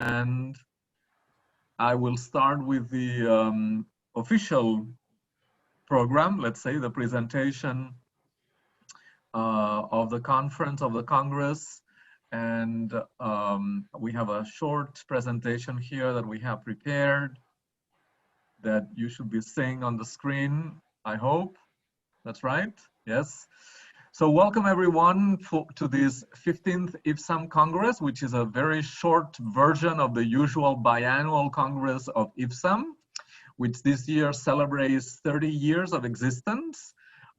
and I will start with the official program, let's say the presentation of the conference, of the Congress. And we have a short presentation here that we have prepared that you should be seeing on the screen, I hope. That's right, yes. So welcome everyone to this 15th IFSAM Congress, which is a very short version of the usual biannual Congress of IFSAM, which this year celebrates 30 years of existence.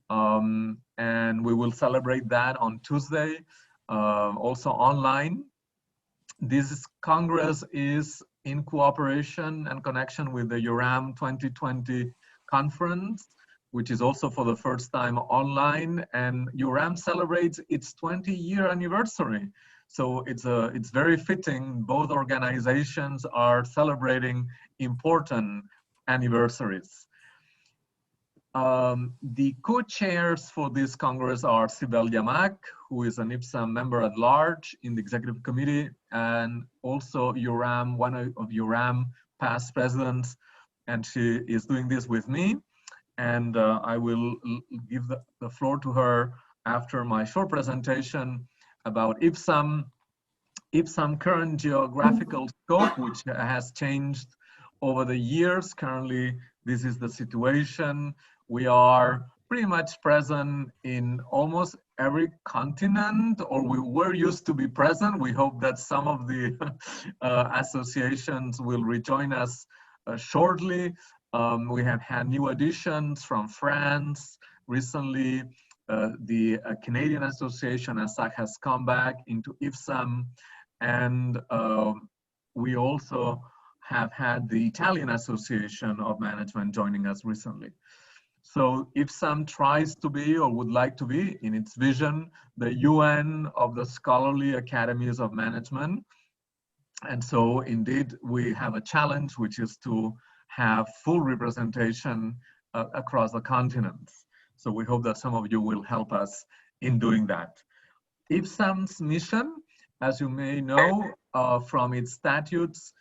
And we will celebrate that on Tuesday, also online. This Congress is in cooperation and connection with the URAM 2020 conference, which is also for the first time online, and URAM celebrates its 20-year anniversary. So it's very fitting. Both organizations are celebrating important anniversaries. The co-chairs for this Congress are Sibel Yamak, who is an IFSAM member at large in the executive committee, and also URAM, one of URAM past presidents, and she is doing this with me. And I will give the floor to her after my short presentation about IFSAM current geographical scope, which has changed over the years. Currently, this is the situation. We are pretty much present in almost every continent, or we were used to be present. We hope that some of the associations will rejoin us shortly. We have had new additions from France. Recently, the Canadian Association, ANZAM, has come back into IFSAM, and we also have had the Italian Association of Management joining us recently. So IFSAM tries to be, or would like to be, in its vision, the UN of the scholarly academies of management. And so indeed, we have a challenge, which is to have full representation across the continents. So we hope that some of you will help us in doing that. IFSAM's mission, as you may know from its statutes,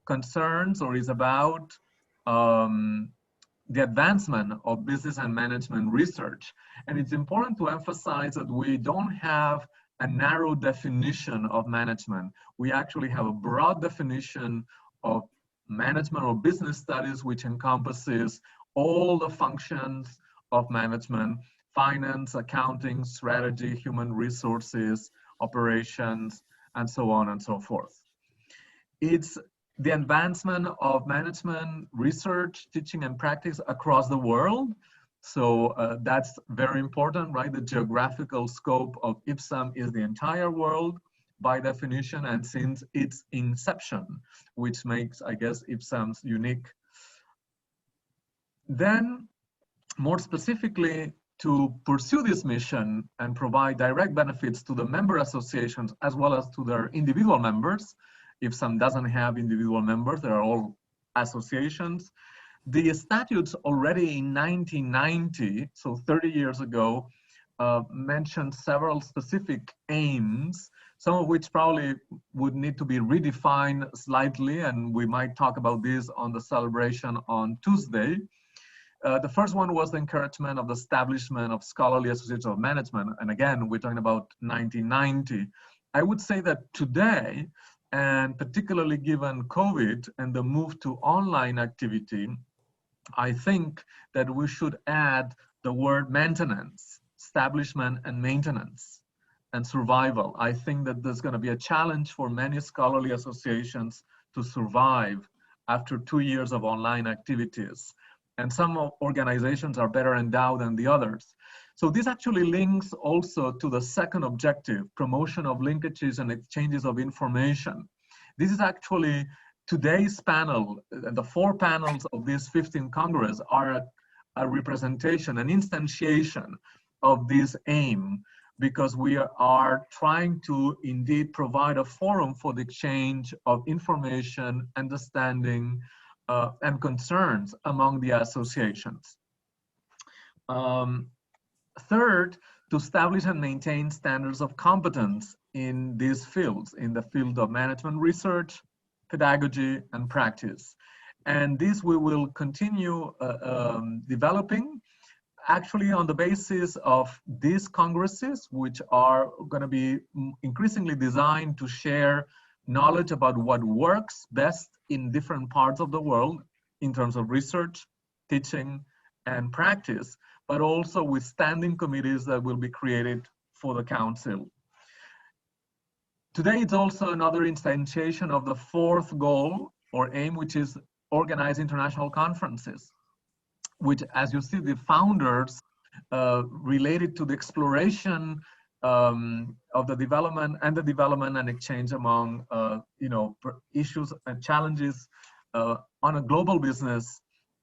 concerns or is about the advancement of business and management research. And it's important to emphasize that we don't have a narrow definition of management. We actually have a broad definition of management or business studies, which encompasses all the functions of management: finance, accounting, strategy, human resources, operations, and so on and so forth. It's the advancement of management research, teaching, and practice across the world. So that's very important, right? The geographical scope of IFSAM is the entire world by definition, and since its inception, which makes, I guess, IFSAM's unique. Then, more specifically, to pursue this mission and provide direct benefits to the member associations as well as to their individual members. IFSAM doesn't have individual members, they are all associations. The statutes already in 1990, so 30 years ago, mentioned several specific aims, some of which probably would need to be redefined slightly, and we might talk about this on the celebration on Tuesday. The first one was the encouragement of the establishment of scholarly associations of management, and again, we're talking about 1990. I would say that today, and particularly given COVID and the move to online activity, I think that we should add the word maintenance, establishment and maintenance, and survival. I think that there's going to be a challenge for many scholarly associations to survive after 2 years of online activities. And some organizations are better endowed than the others. So this actually links also to the second objective, promotion of linkages and exchanges of information. This is actually today's panel, the 4 panels of this 15th Congress are a representation, an instantiation of this aim, because we are trying to indeed provide a forum for the exchange of information, understanding, and concerns among the associations. Third, to establish and maintain standards of competence in these fields, in the field of management research, pedagogy, and practice. And this we will continue developing actually on the basis of these congresses, which are going to be increasingly designed to share knowledge about what works best in different parts of the world in terms of research, teaching, and practice, but also with standing committees that will be created for the Council. Today, it's also another instantiation of the fourth goal or aim, which is organize international conferences, which, as you see, the founders related to the exploration of the development and exchange among issues and challenges on a global business.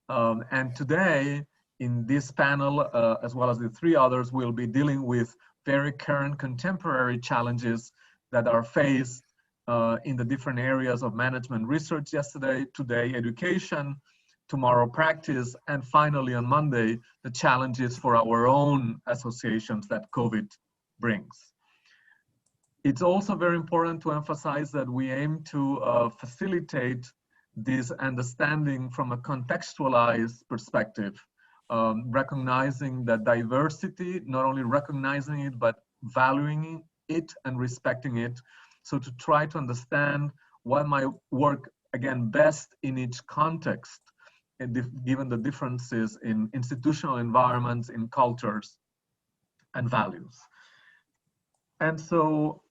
And today, in this panel, as well as the three others, we'll be dealing with very current contemporary challenges that are faced in the different areas of management research today education, tomorrow practice, and finally on Monday, the challenges for our own associations that COVID brings. It's also very important to emphasize that we aim to facilitate this understanding from a contextualized perspective, recognizing that diversity, not only recognizing it, but valuing it and respecting it. So to try to understand what might work, again, best in each context, given the differences in institutional environments, in cultures, and values. And so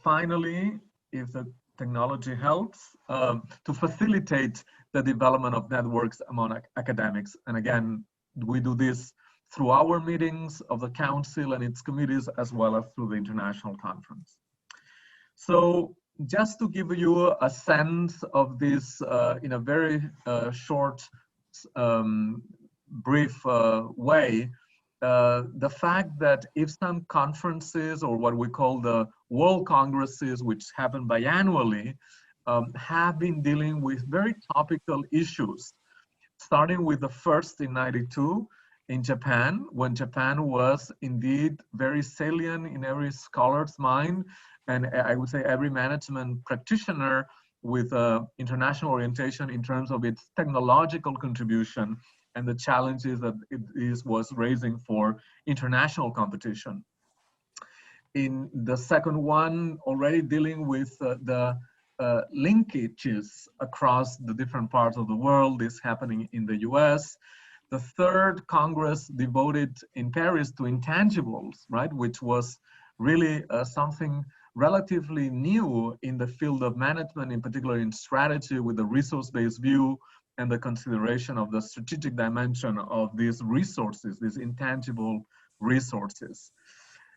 finally, if the technology helps, to facilitate the development of networks among academics. And again, we do this through our meetings of the Council and its committees, as well as through the International Conference. So just to give you a sense of this in a very short, brief way, the fact that IFSAM conferences, or what we call the World Congresses, which happen biannually, have been dealing with very topical issues, starting with the first in '92 in Japan, when Japan was indeed very salient in every scholar's mind, and I would say every management practitioner with international orientation in terms of its technological contribution and the challenges that it was raising for international competition. In the second one, already dealing with the linkages across the different parts of the world, this happening in the US. The third Congress devoted in Paris to intangibles, right, which was really something relatively new in the field of management, in particular in strategy, with the resource-based view and the consideration of the strategic dimension of these resources, these intangible resources.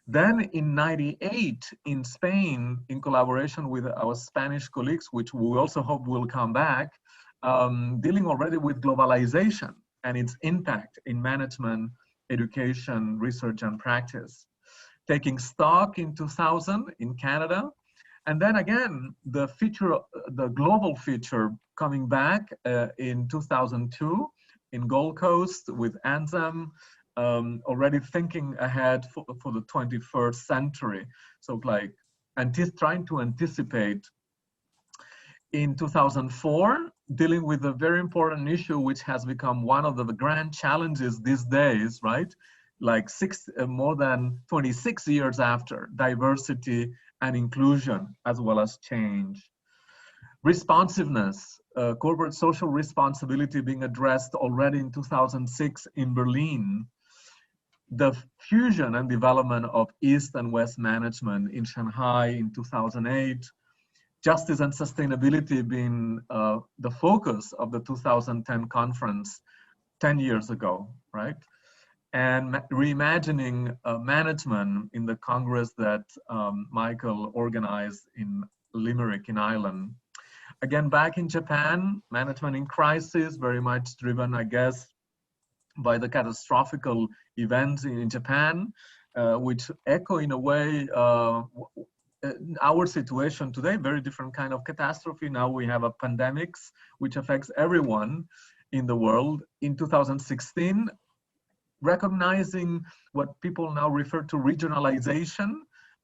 Then in '98 in Spain, in collaboration with our Spanish colleagues, which we also hope will come back, dealing already with globalization and its impact in management, education, research, and practice. Taking stock in 2000 in Canada, and then again, the global feature coming back in 2002 in Gold Coast with ANZAM, already thinking ahead for the 21st century. So like, trying to anticipate. In 2004, dealing with a very important issue, which has become one of the grand challenges these days, right? Like more than 26 years after, diversity and inclusion, as well as change. Responsiveness, corporate social responsibility being addressed already in 2006 in Berlin. The fusion and development of East and West management in Shanghai in 2008. Justice and sustainability being the focus of the 2010 conference 10 years ago, right? And reimagining management in the Congress that Michael organized in Limerick in Ireland. Again, back in Japan, management in crisis, very much driven, I guess, by the catastrophical events in Japan, which echo in a way our situation today, very different kind of catastrophe. Now we have a pandemics, which affects everyone in the world. In 2016, recognizing what people now refer to regionalization,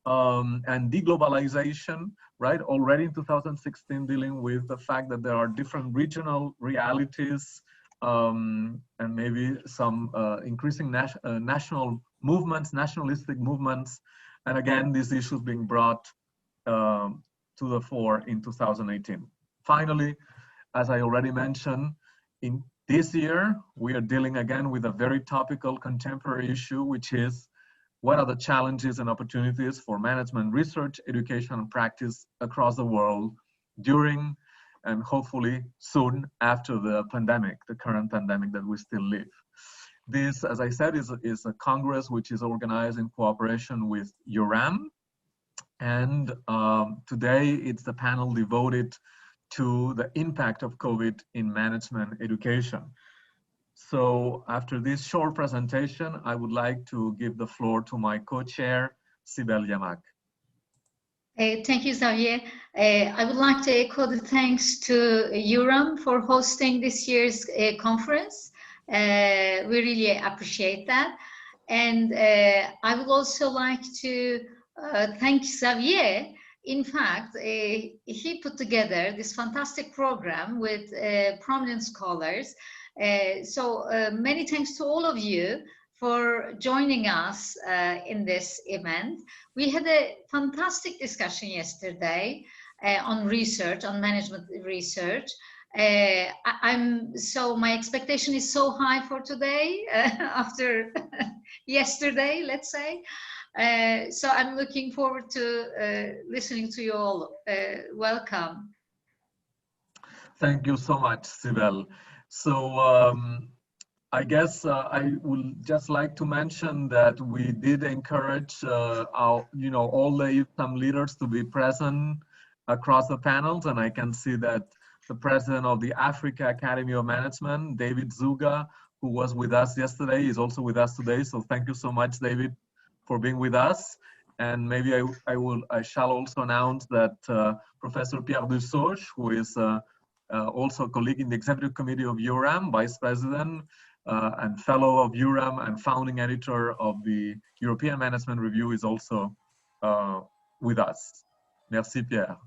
and deglobalization, right? Already in 2016, dealing with the fact that there are different regional realities and maybe some increasing national movements, nationalistic movements. And again, these issues being brought to the fore in 2018. Finally, as I already mentioned, in this year, we are dealing again with a very topical contemporary issue, which is what are the challenges and opportunities for management research, education, and practice across the world during and hopefully soon after the pandemic, the current pandemic that we still live. This, as I said, is a congress which is organized in cooperation with URAM. And today it's the panel devoted to the impact of COVID in management education. So after this short presentation, I would like to give the floor to my co-chair, Sibel Yamak. Thank you, Xavier. I would like to echo the thanks to URAM for hosting this year's conference. We really appreciate that. And I would also like to thank Xavier. In fact, he put together this fantastic program with prominent scholars. So many thanks to all of you for joining us in this event. We had a fantastic discussion yesterday on research, on management research. So my expectation is so high for today after yesterday, let's say. So I'm looking forward to listening to you all. Welcome. Thank you so much, Sibel. So I guess I would just like to mention that we did encourage all the IFSAM leaders to be present across the panels, and I can see that the president of the Africa Academy of Management, David Zuga, who was with us yesterday, is also with us today. So thank you so much, David, for being with us. And maybe I shall also announce that Professor Pierre Dussoch, who is also a colleague in the executive committee of URAM, vice president, and fellow of URAM and founding editor of the European Management Review, is also with us. Merci, Pierre.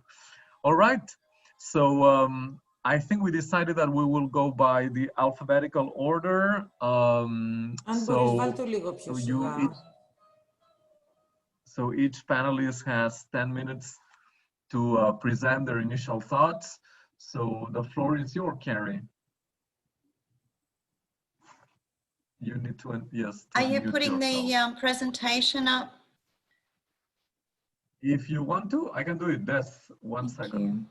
All right, so I think we decided that we will go by the alphabetical order. So each panelist has 10 minutes to present their initial thoughts. So the floor is yours, Carrie. You need to, yes. Are you putting the presentation up? If you want to, I can do it. That's one second.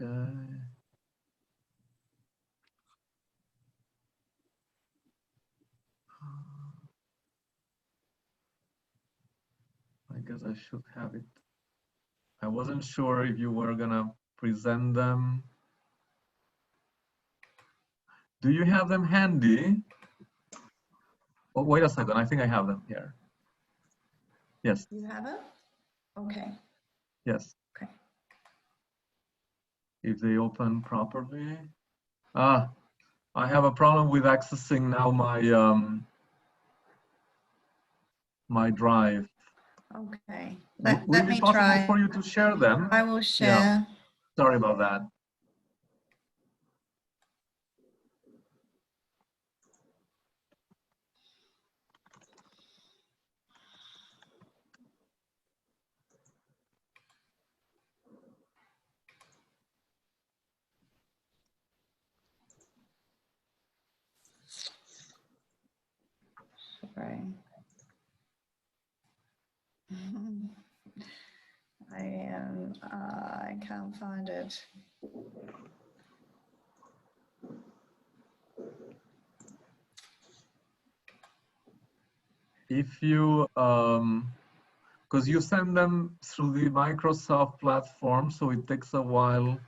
Okay. I guess I should have it. I wasn't sure if you were gonna present them. Do you have them handy? Oh, wait a second. I think I have them here. Yes. You have it? Okay. Yes. Okay. If they open properly. I have a problem with accessing now my my drive. Okay. Would Let it be me possible try. for you to share them? I will share. Yeah. Sorry about that. Sorry. I can't find it. If you, because you send them through the Microsoft platform, so it takes a while.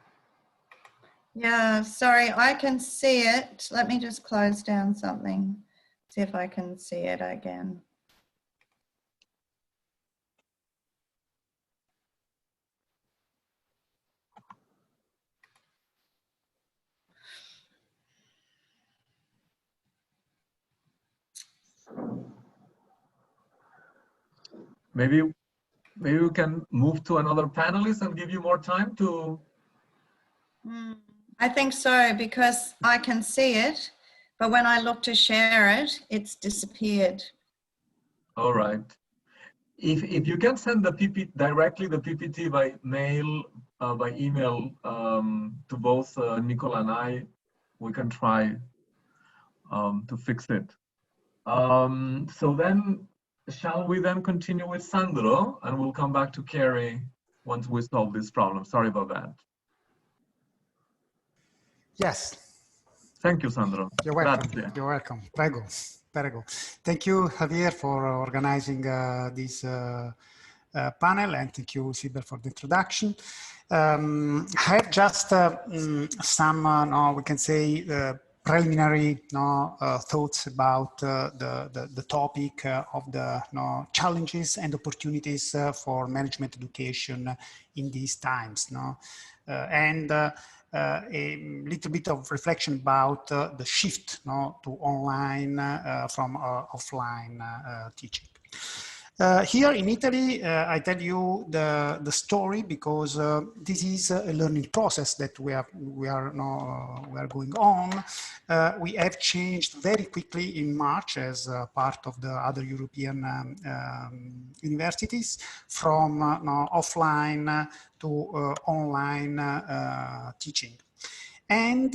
Yeah, sorry, I can see it. Let me just close down something, see if I can see it again. maybe we can move to another panelist and give you more time to. I think so, because I can see it, but when I look to share it, it's disappeared. All right. If you can send the PPT directly, the PPT by mail, by email to both Nicola and I, we can try to fix it. So then, shall we then continue with Sandro, and we'll come back to Carrie once we solve this problem. Sorry about that. Yes. Thank you, Sandro. You're welcome. Grazie. You're welcome. Prego. Prego. Thank you, Javier, for organizing this panel, and thank you, Sibel, for the introduction. I have just some, we can say, preliminary thoughts about the topic of the challenges and opportunities for management education in these times. And a little bit of reflection about the shift to online from offline teaching. Here in Italy, I tell you the story because this is a learning process that we are going on. We have changed very quickly in March as part of the other European universities from offline to online teaching. And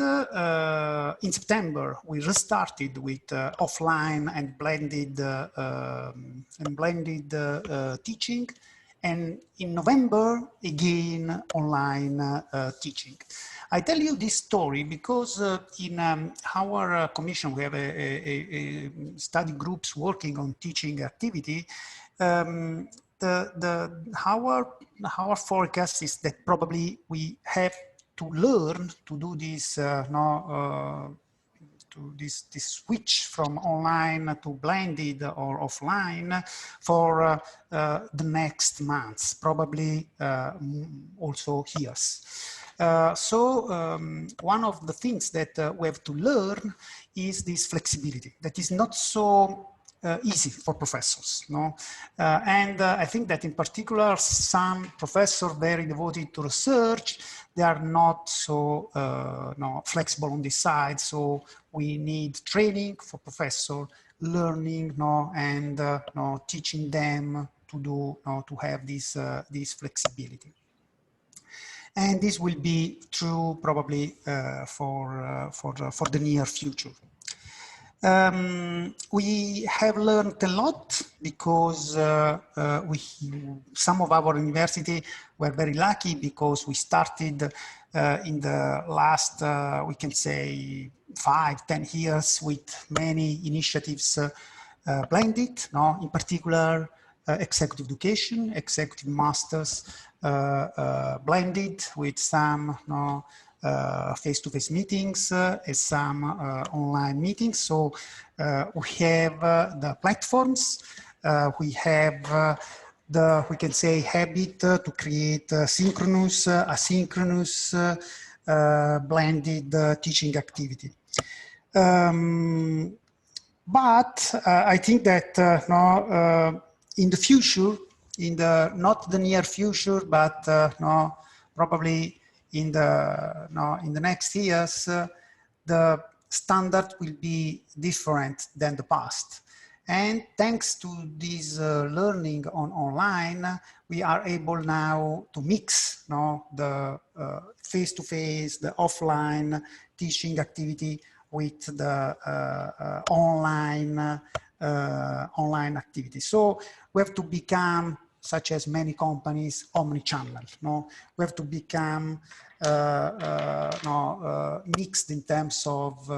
in September, we restarted with offline and blended teaching. And in November, again, online teaching. I tell you this story because in our commission, we have a study groups working on teaching activity. Our forecast is that probably we have to learn to do this, this switch from online to blended or offline for the next months, probably also years. One of the things that we have to learn is this flexibility that is not so easy for professors, and I think that in particular some professors very devoted to research, they are not so flexible on this side. So we need training for professors, learning, and teaching them to do to have this this flexibility. And this will be true probably for the near future. We have learned a lot because some of our university were very lucky because we started in the last, we can say 5-10 years with many initiatives blended, in particular executive education, executive masters blended with some face-to-face meetings and some online meetings. So we have the platforms, we have we can say habit to create synchronous, asynchronous, blended teaching activity. But I think that in the future, in the not the near future, but probably in the next years, the standard will be different than the past. And thanks to this learning on online, we are able now to mix the face-to-face, the offline teaching activity with the online activity. So we have to become, such as many companies, omni-channel. We have to become mixed in terms of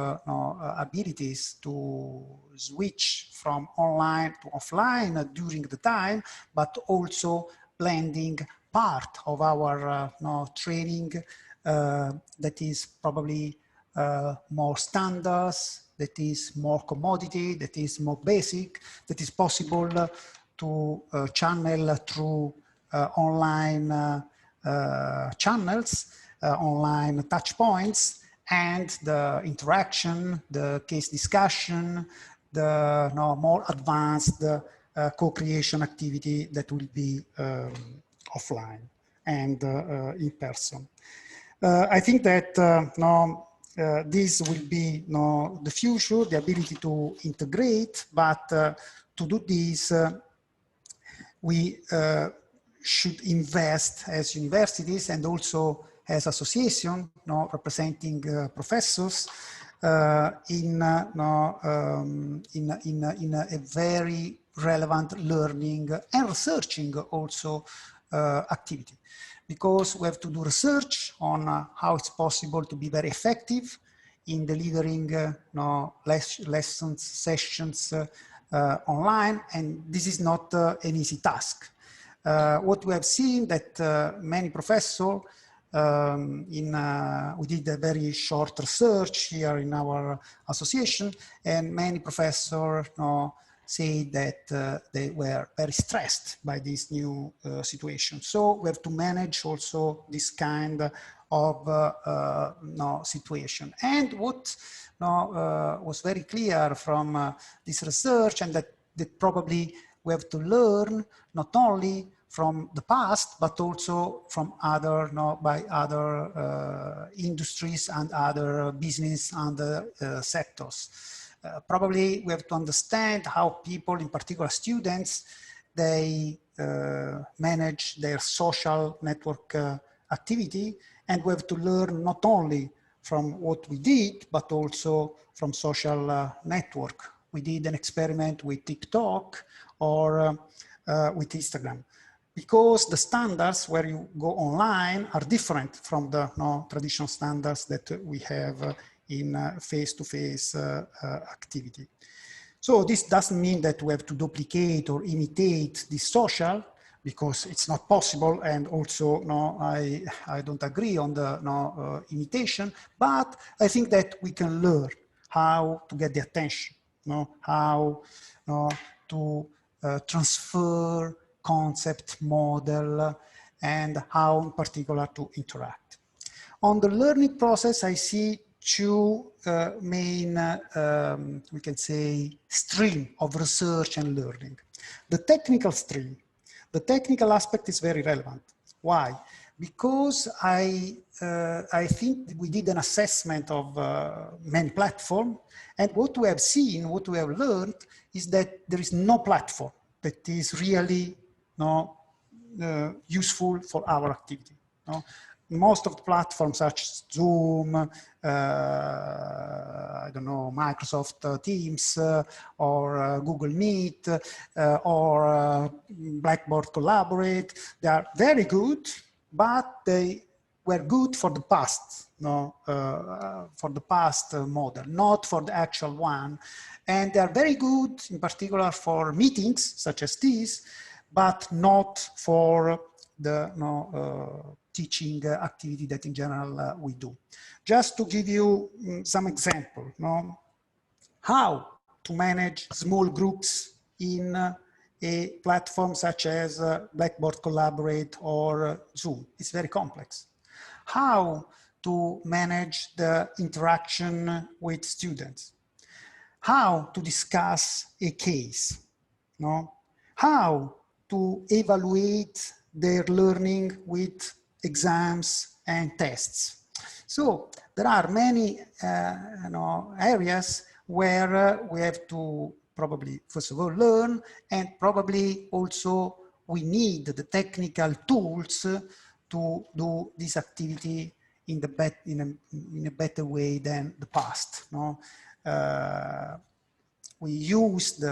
abilities to switch from online to offline during the time, but also blending part of our training that is probably more standards, that is more commodity, that is more basic, that is possible to channel through online channels, online touch points, and the interaction, the case discussion, the more advanced co-creation activity that will be offline and in person. I think that this will be the future, the ability to integrate, but to do this, we should invest as universities and also as association, representing professors in a very relevant learning and researching also activity. Because we have to do research on how it's possible to be very effective in delivering lessons, sessions online, and this is not an easy task. What we have seen that many professors, we did a very short research here in our association, and many professors say that they were very stressed by this new situation. So we have to manage also this kind of situation. And what was very clear from this research, and that probably we have to learn not only from the past, but also from other, by other industries and other business and sectors. Probably we have to understand how people, in particular students, they manage their social network activity, and we have to learn not only from what we did, but also from social network. We did an experiment with TikTok or with Instagram, because the standards where you go online are different from the traditional standards that we have in face-to-face activity. So this doesn't mean that we have to duplicate or imitate the social, because it's not possible, and also I don't agree on the imitation, but I think that we can learn how to get the attention, how to transfer concept, model, and how in particular to interact. On the learning process, I see two main, we can say, stream of research and learning. The technical stream, the technical aspect is very relevant. Why? Because I think we did an assessment of many platforms, and what we have seen, what we have learned, is that there is no platform that is really useful for our activity. Most of the platforms such as Zoom, I don't know, Microsoft Teams, or Google Meet, or Blackboard Collaborate, they are very good, but they were good for the past, for the past model, not for the actual one. And they are very good, in particular for meetings such as this, but not for the teaching activity that in general we do. Just to give you some example, how to manage small groups in a platform such as Blackboard Collaborate or Zoom. It's very complex. How to manage the interaction with students. How to discuss a case. How to evaluate their learning with exams and tests. So there are many areas where we have to probably first of all learn, and probably also we need the technical tools to do this activity in a better way than the past. We used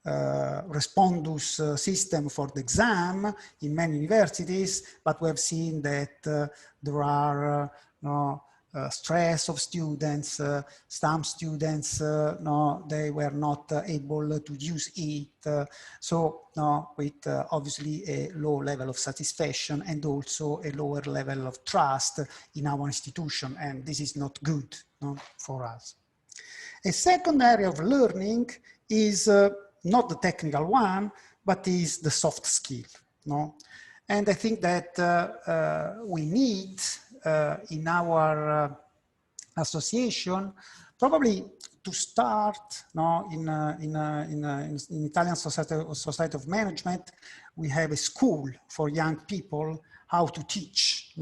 Respondus system for the exam in many universities, but we have seen that there are stress of students, some students, they were not able to use it, so with obviously a low level of satisfaction and also a lower level of trust in our institution, and this is not good for us. A second area of learning is not the technical one, but is the soft skill. And I think that we need in our association probably to start, in Italian Society of Management, we have a school for young people how to teach,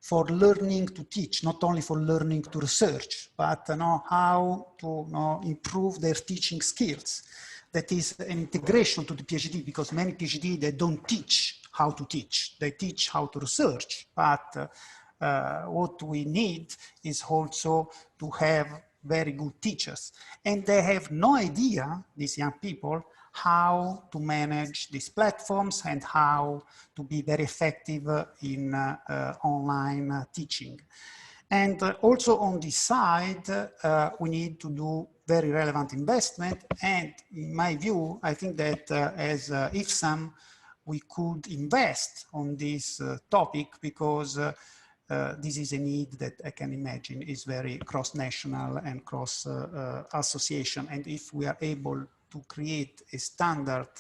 for learning to teach, not only for learning to research, but how to improve their teaching skills. That is an integration to the PhD, because many PhD, they don't teach how to teach, they teach how to research. But what we need is also to have very good teachers. And they have no idea, these young people, how to manage these platforms and how to be very effective in online teaching. And also on this side, we need to do very relevant investment. And in my view, I think that as IFSAM, we could invest on this topic, because this is a need that I can imagine is very cross-national and cross-association. And if we are able to create a standard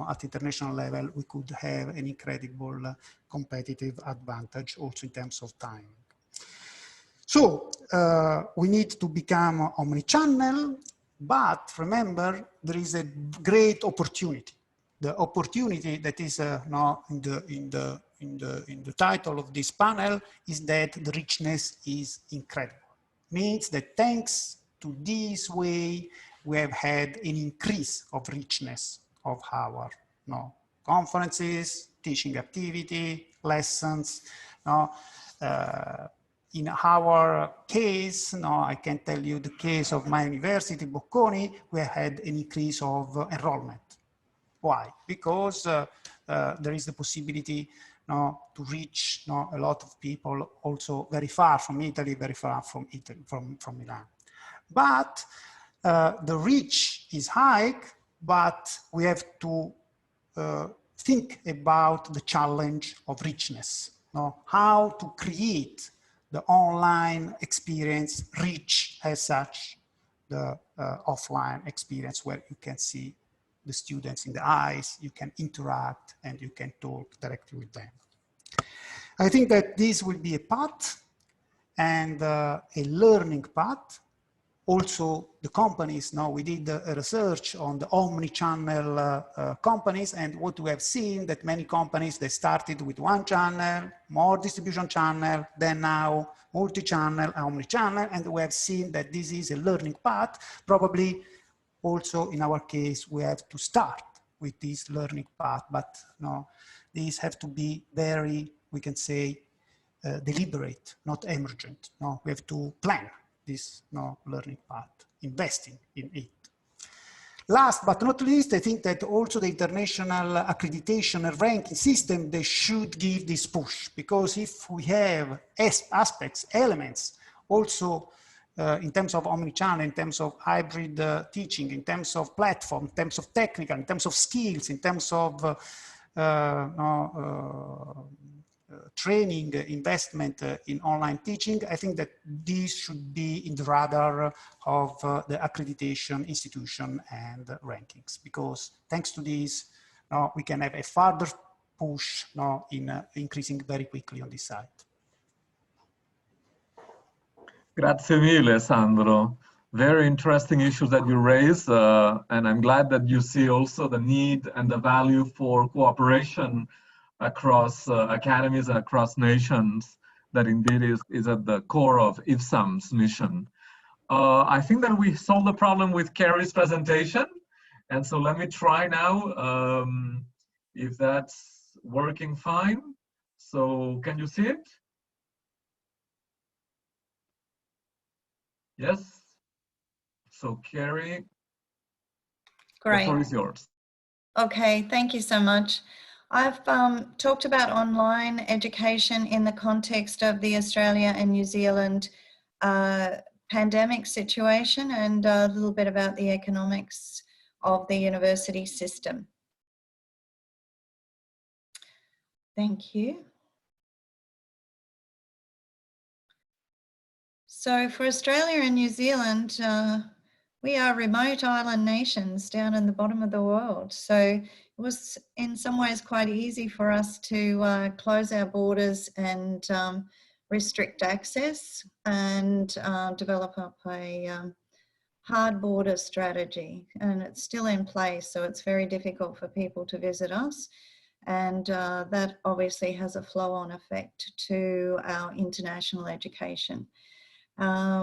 at international level, we could have an incredible competitive advantage also in terms of time. So we need to become omnichannel, but remember, there is a great opportunity. The opportunity that is in the title of this panel is that the richness is incredible. Means that thanks to this way, we have had an increase of richness of our conferences, teaching activity, lessons. In our case, I can tell you the case of my university, Bocconi, we had an increase of enrollment. Why? Because there is the possibility to reach a lot of people also very far from Italy, very far from Milan. But the reach is high, but we have to think about the challenge of richness. How to create the online experience rich as such the offline experience, where you can see the students in the eyes, you can interact, and you can talk directly with them. I think that this will be a path and a learning path. Also, the companies, we did a research on the omni-channel companies, and what we have seen that many companies, they started with one channel, more distribution channel, then now multi-channel, omni-channel, and we have seen that this is a learning path. Probably also in our case, we have to start with this learning path, but these have to be very, we can say, deliberate, not emergent. We have to plan this learning path, investing in it. Last but not least, I think that also the international accreditation and ranking system, they should give this push, because if we have aspects, elements, also in terms of omnichannel, in terms of hybrid teaching, in terms of platform, in terms of technical, in terms of skills, in terms of training, investment in online teaching, I think that these should be in the radar of the accreditation institution and rankings, because thanks to this, we can have a further push in increasing very quickly on this side. Grazie mille, Sandro. Very interesting issues that you raise, and I'm glad that you see also the need and the value for cooperation across academies and across nations. That indeed is at the core of IFSAM's mission. I think that we solved the problem with Carrie's presentation, and so let me try now if that's working fine. So can you see it? Yes. So Carrie, Great. the floor is yours. Okay, thank you so much. I've talked about online education in the context of the Australia and New Zealand pandemic situation, and a little bit about the economics of the university system. Thank you. So for Australia and New Zealand, we are remote island nations down in the bottom of the world. So it was in some ways quite easy for us to close our borders and restrict access and develop up a hard border strategy, and it's still in place, so it's very difficult for people to visit us. And that obviously has a flow-on effect to our international education.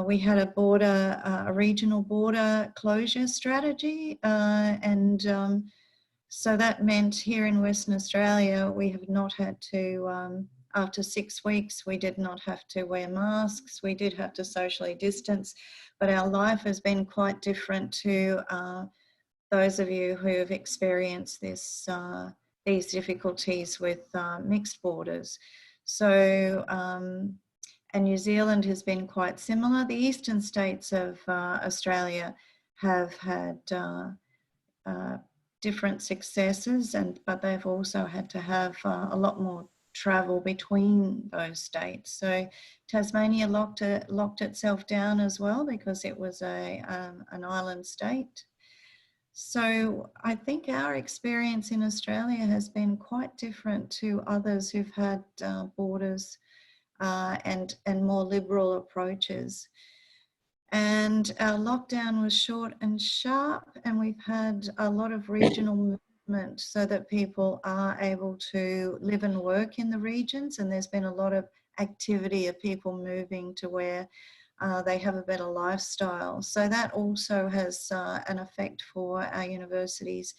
We had a regional border closure strategy, so that meant here in Western Australia, we have not had to, after 6 weeks, we did not have to wear masks. We did have to socially distance, but our life has been quite different to those of you who have experienced this, these difficulties with mixed borders. So, and New Zealand has been quite similar. The eastern states of Australia have had different successes, but they've also had to have a lot more travel between those states. So Tasmania locked itself down as well because it was an island state. So I think our experience in Australia has been quite different to others who've had borders and more liberal approaches. And our lockdown was short and sharp, and we've had a lot of regional movement so that people are able to live and work in the regions, and there's been a lot of activity of people moving to where they have a better lifestyle. So that also has an effect for our universities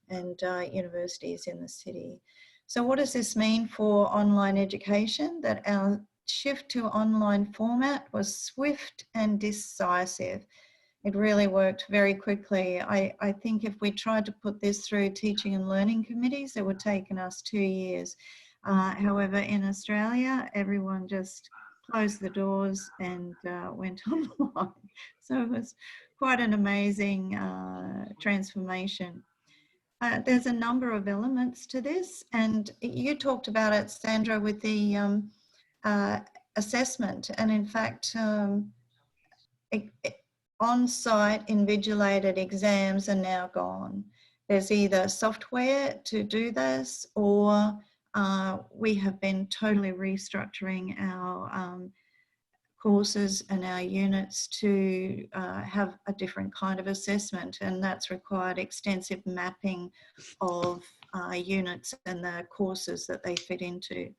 and universities in the city. So what does this mean for online education? That our shift to online format was swift and decisive. It really worked very quickly. I think if we tried to put this through teaching and learning committees, it would have taken us 2 years. However, in Australia, everyone just closed the doors and went online. So it was quite an amazing transformation. There's a number of elements to this, and you talked about it, Sandro, with the assessment, and in fact on-site invigilated exams are now gone. There's either software to do this, or we have been totally restructuring our courses and our units to have a different kind of assessment, and that's required extensive mapping of units and the courses that they fit into.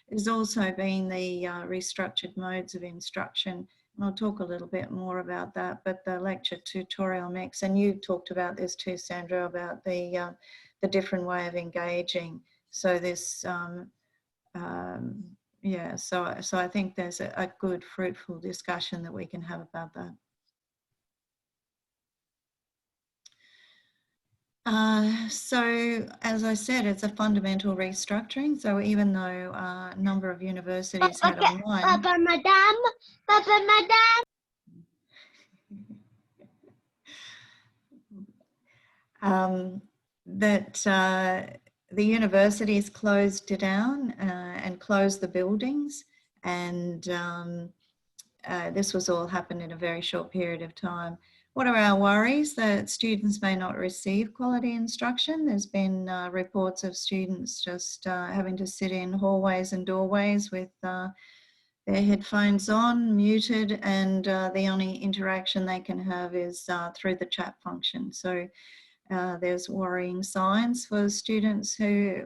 There's also been the restructured modes of instruction, and I'll talk a little bit more about that, but the lecture tutorial mix, and you talked about this too, Sandro, about the different way of engaging. So this, yeah, so I think there's a good fruitful discussion that we can have about that. So as I said, it's a fundamental restructuring. So even though a number of universities had online. Papa, Madame. The universities closed it down and closed the buildings, and this was all happened in a very short period of time. What are our worries? That students may not receive quality instruction. There's been reports of students just having to sit in hallways and doorways with their headphones on, muted, and the only interaction they can have is through the chat function. So there's worrying signs for students who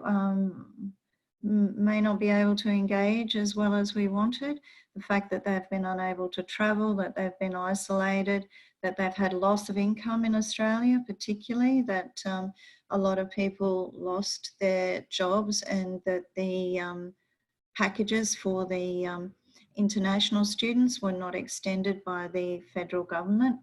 may not be able to engage as well as we wanted. The fact that they've been unable to travel, that they've been isolated, that they've had loss of income in Australia, particularly, that a lot of people lost their jobs, and that the packages for the international students were not extended by the federal government.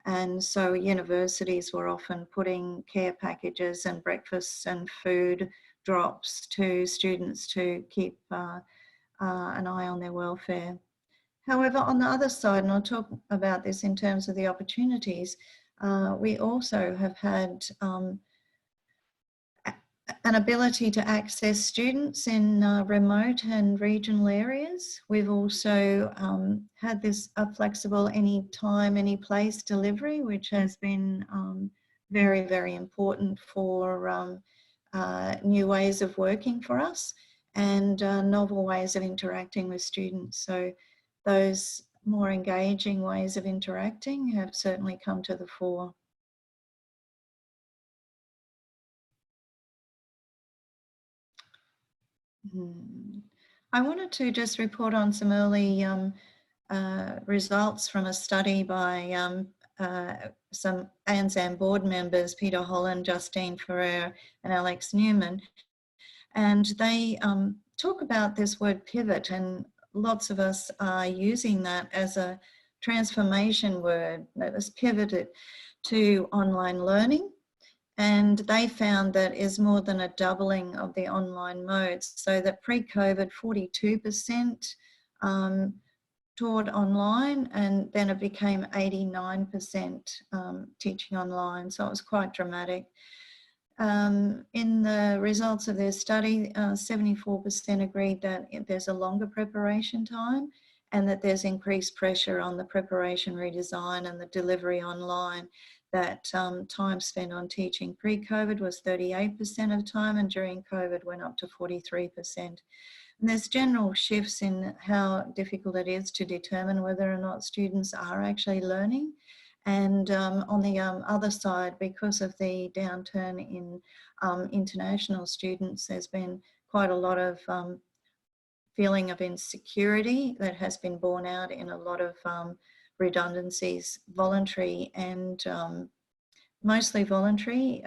And so universities were often putting care packages and breakfasts and food drops to students to keep an eye on their welfare. However, on the other side, and I'll talk about this in terms of the opportunities, we also have had an ability to access students in remote and regional areas. We've also had this flexible anytime, any place delivery, which has been very, very important for new ways of working for us, and novel ways of interacting with students. So those more engaging ways of interacting have certainly come to the fore. I wanted to just report on some early results from a study by some ANZAM board members, Peter Holland, Justine Ferrer and Alex Newman. And they talk about this word pivot, and lots of us are using that as a transformation word that was pivoted to online learning. And they found that is more than a doubling of the online modes. So that pre-COVID, 42% taught online, and then it became 89% teaching online. So it was quite dramatic. In the results of their study, 74% agreed that there's a longer preparation time and that there's increased pressure on the preparation redesign and the delivery online. That time spent on teaching pre-COVID was 38% of time, and during COVID went up to 43%. And there's general shifts in how difficult it is to determine whether or not students are actually learning. And on the other side, because of the downturn in international students, there's been quite a lot of feeling of insecurity that has been borne out in a lot of redundancies, voluntary and mostly voluntary,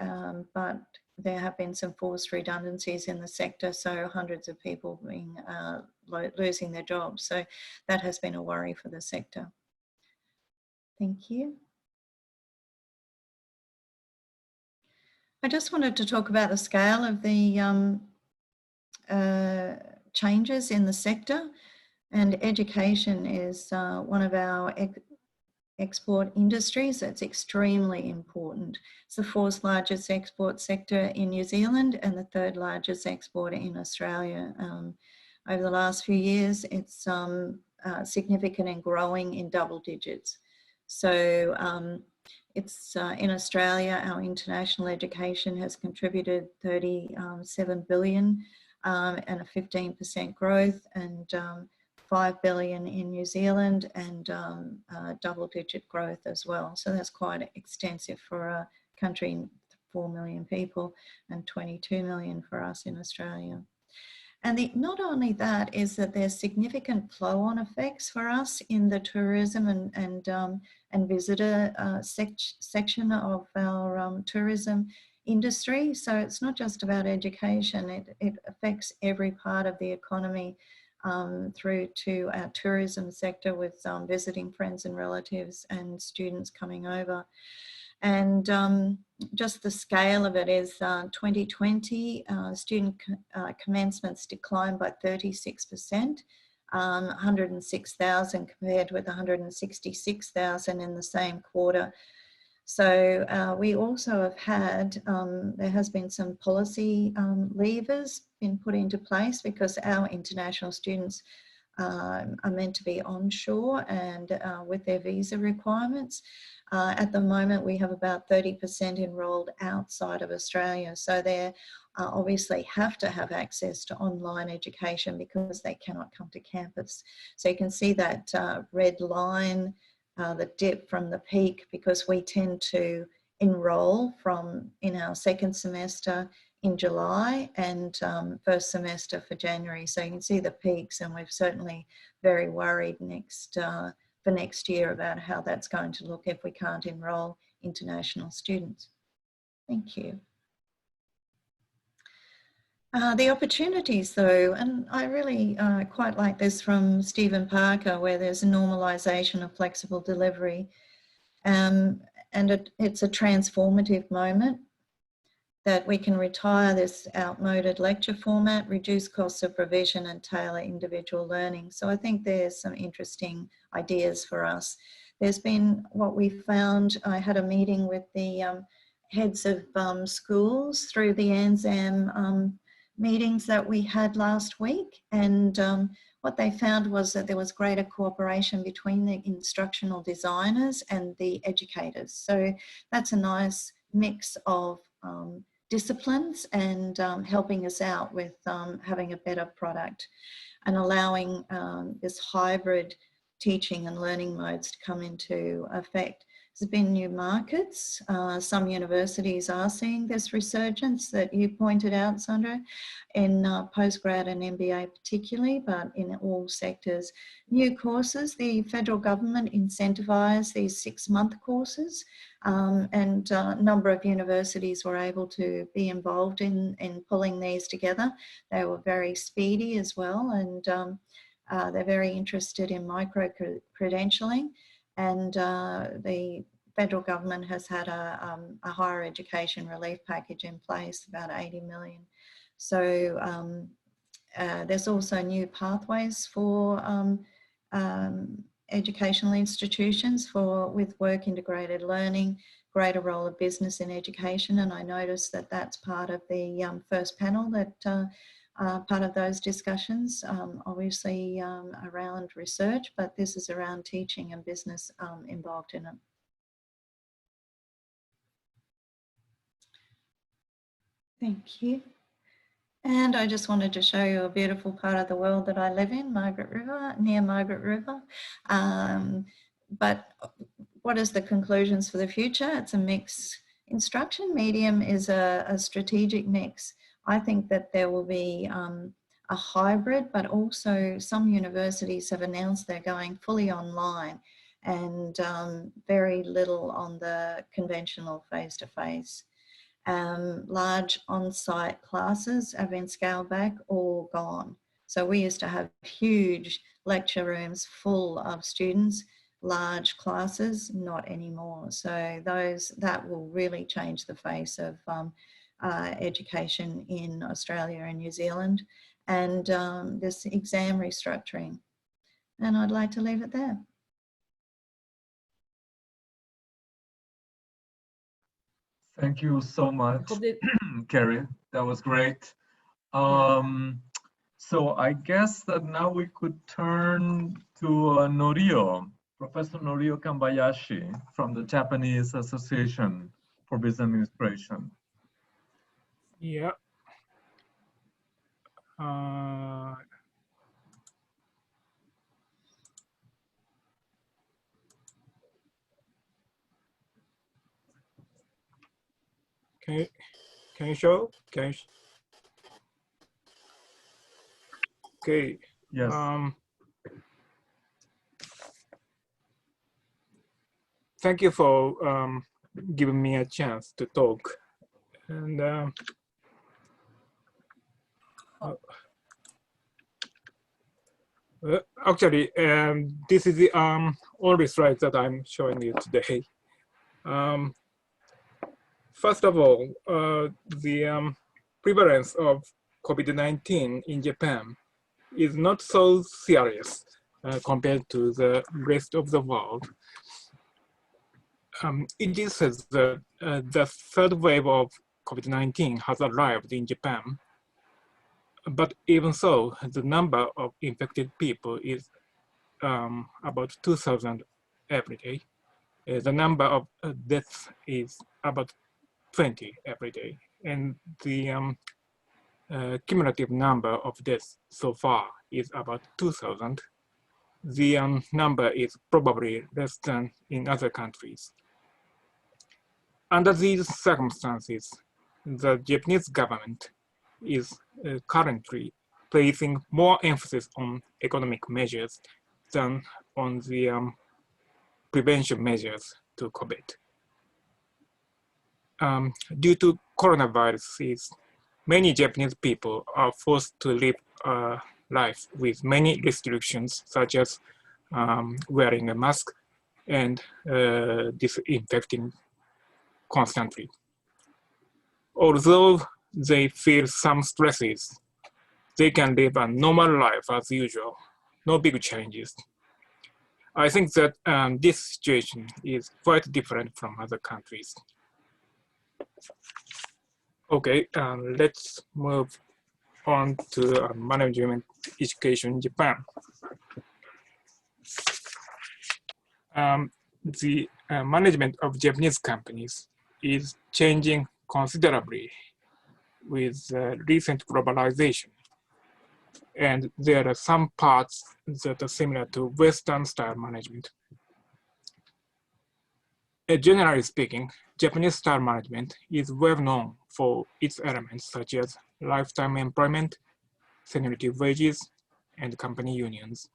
but there have been some forced redundancies in the sector, so hundreds of people being losing their jobs. So that has been a worry for the sector. Thank you. I just wanted to talk about the scale of the changes in the sector, and education is one of our export industries that's extremely important. It's the 4th largest export sector in New Zealand and the 3rd largest exporter in Australia. Over the last few years, it's significant and growing in double digits. So it's in Australia, our international education has contributed 37 billion and a 15% growth, and 5 billion in New Zealand, and double-digit growth as well. So that's quite extensive for a country, 4 million people, and 22 million for us in Australia. And not only that is that there's significant flow-on effects for us in the tourism and visitor section of our tourism industry. So it's not just about education, it affects every part of the economy. Through to our tourism sector with visiting friends and relatives and students coming over. And just the scale of it is 2020, student commencements declined by 36%, 106,000 compared with 166,000 in the same quarter. So we also have had, there has been some policy levers been put into place because our international students are meant to be onshore and with their visa requirements. At the moment, we have about 30% enrolled outside of Australia. So they obviously have to have access to online education because they cannot come to campus. So you can see that red line, the dip from the peak, because we tend to enroll in our second semester in July and first semester for January. So you can see the peaks, and we're certainly very worried for next year about how that's going to look if we can't enroll international students. Thank you. The opportunities though, and I really quite like this from Stephen Parker, where there's a normalization of flexible delivery. And it's a transformative moment that we can retire this outmoded lecture format, reduce costs of provision and tailor individual learning. So I think there's some interesting ideas for us. There's been what we found, I had a meeting with the heads of schools through the ANZAM meetings that we had last week, and what they found was that there was greater cooperation between the instructional designers and the educators. So that's a nice mix of disciplines and helping us out with having a better product and allowing this hybrid teaching and learning modes to come into effect. There's been new markets. Some universities are seeing this resurgence that you pointed out, Sandro, in postgrad and MBA particularly, but in all sectors. New courses, the federal government incentivised these 6-month courses, and a number of universities were able to be involved in pulling these together. They were very speedy as well, and they're very interested in micro-credentialing. And the federal government has had a higher education relief package in place, about 80 million. So there's also new pathways for educational institutions with work integrated learning, greater role of business in education. And I noticed that that's part of the first panel, that part of those discussions, obviously around research, but this is around teaching and business involved in it. Thank you. And I just wanted to show you a beautiful part of the world that I live in, Margaret River, near Margaret River. But what is the conclusions for the future? It's a mix. Instruction medium is a strategic mix. I think that there will be a hybrid, but also some universities have announced they're going fully online and very little on the conventional face-to-face. Large on-site classes have been scaled back or gone. So we used to have huge lecture rooms full of students, large classes, not anymore. So that will really change the face of education in Australia and New Zealand, and this exam restructuring. And I'd like to leave it there. Thank you so much, Carrie. That was great. So I guess that now we could turn to Norio, Professor Norio Kambayashi from the Japanese Association for Business Administration. Yeah. Can you show? Okay. Yes. Thank you for giving me a chance to talk. And actually, this is the only slide that I'm showing you today. First of all, the prevalence of COVID-19 in Japan is not so serious compared to the rest of the world. It is said that the third wave of COVID-19 has arrived in Japan. But even so, the number of infected people is about 2,000 every day. The number of deaths is about 20 every day. And the cumulative number of deaths so far is about 2,000. The number is probably less than in other countries. Under these circumstances, the Japanese government is currently placing more emphasis on economic measures than on the prevention measures to COVID. Due to coronavirus, many Japanese people are forced to live a life with many restrictions, such as wearing a mask and disinfecting constantly. Although they feel some stresses, they can live a normal life as usual, no big changes. I think that this situation is quite different from other countries. Okay, let's move on to management education in Japan. The management of Japanese companies is changing considerably with recent globalization. and there are some parts that are similar to Western style management. Generally speaking, Japanese style management is well known for its elements such as lifetime employment, seniority wages, and company unions.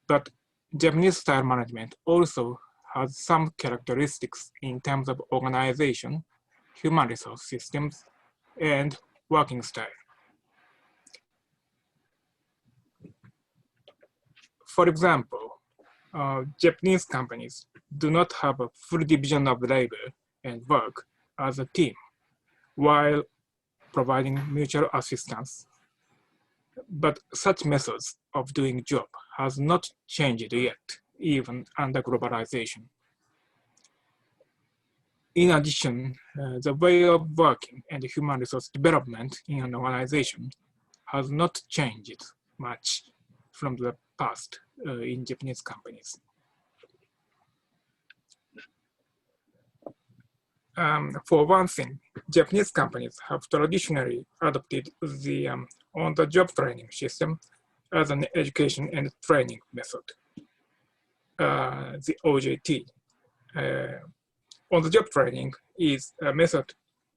But Japanese style management also has some characteristics in terms of organization, human resource systems, and working style. For example, Japanese companies do not have a full division of labor and work as a team while providing mutual assistance. But such methods of doing job has not changed yet, even under globalization. In addition, the way of working and human resource development in an organization has not changed much from the past in Japanese companies. For one thing, Japanese companies have traditionally adopted the on-the-job training system as an education and training method, the OJT. On-the-job training is a method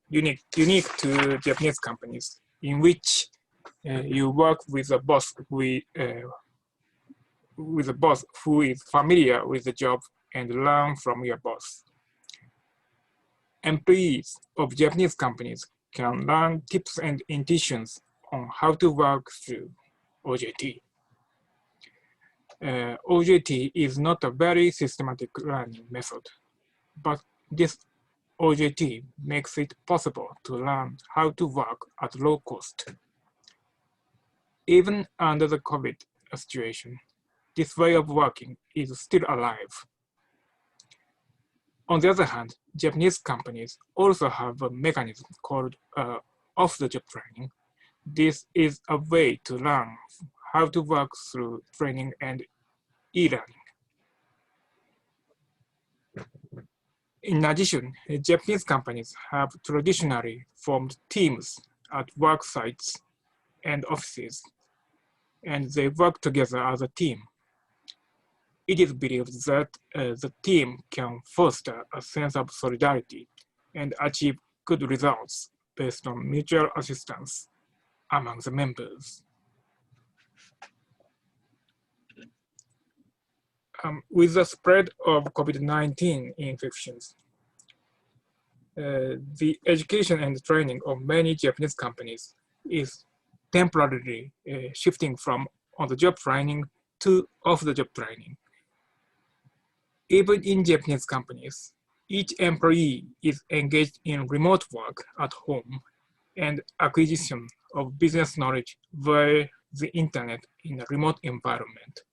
unique to Japanese companies in which you work with a boss who is familiar with the job and learn from your boss. Employees of Japanese companies can learn tips and intuitions on how to work through OJT. OJT is not a very systematic learning method, but this OJT makes it possible to learn how to work at low cost. Even under the COVID situation, this way of working is still alive. On the other hand, Japanese companies also have a mechanism called off-the-job training. This is a way to learn how to work through training and e-learning. In addition, Japanese companies have traditionally formed teams at work sites and offices, and they work together as a team. It is believed that the team can foster a sense of solidarity and achieve good results based on mutual assistance among the members. With the spread of COVID-19 infections, the education and training of many Japanese companies is temporarily shifting from on-the-job training to off-the-job training. Even in Japanese companies, each employee is engaged in remote work at home and acquisition of business knowledge via the internet in a remote environment.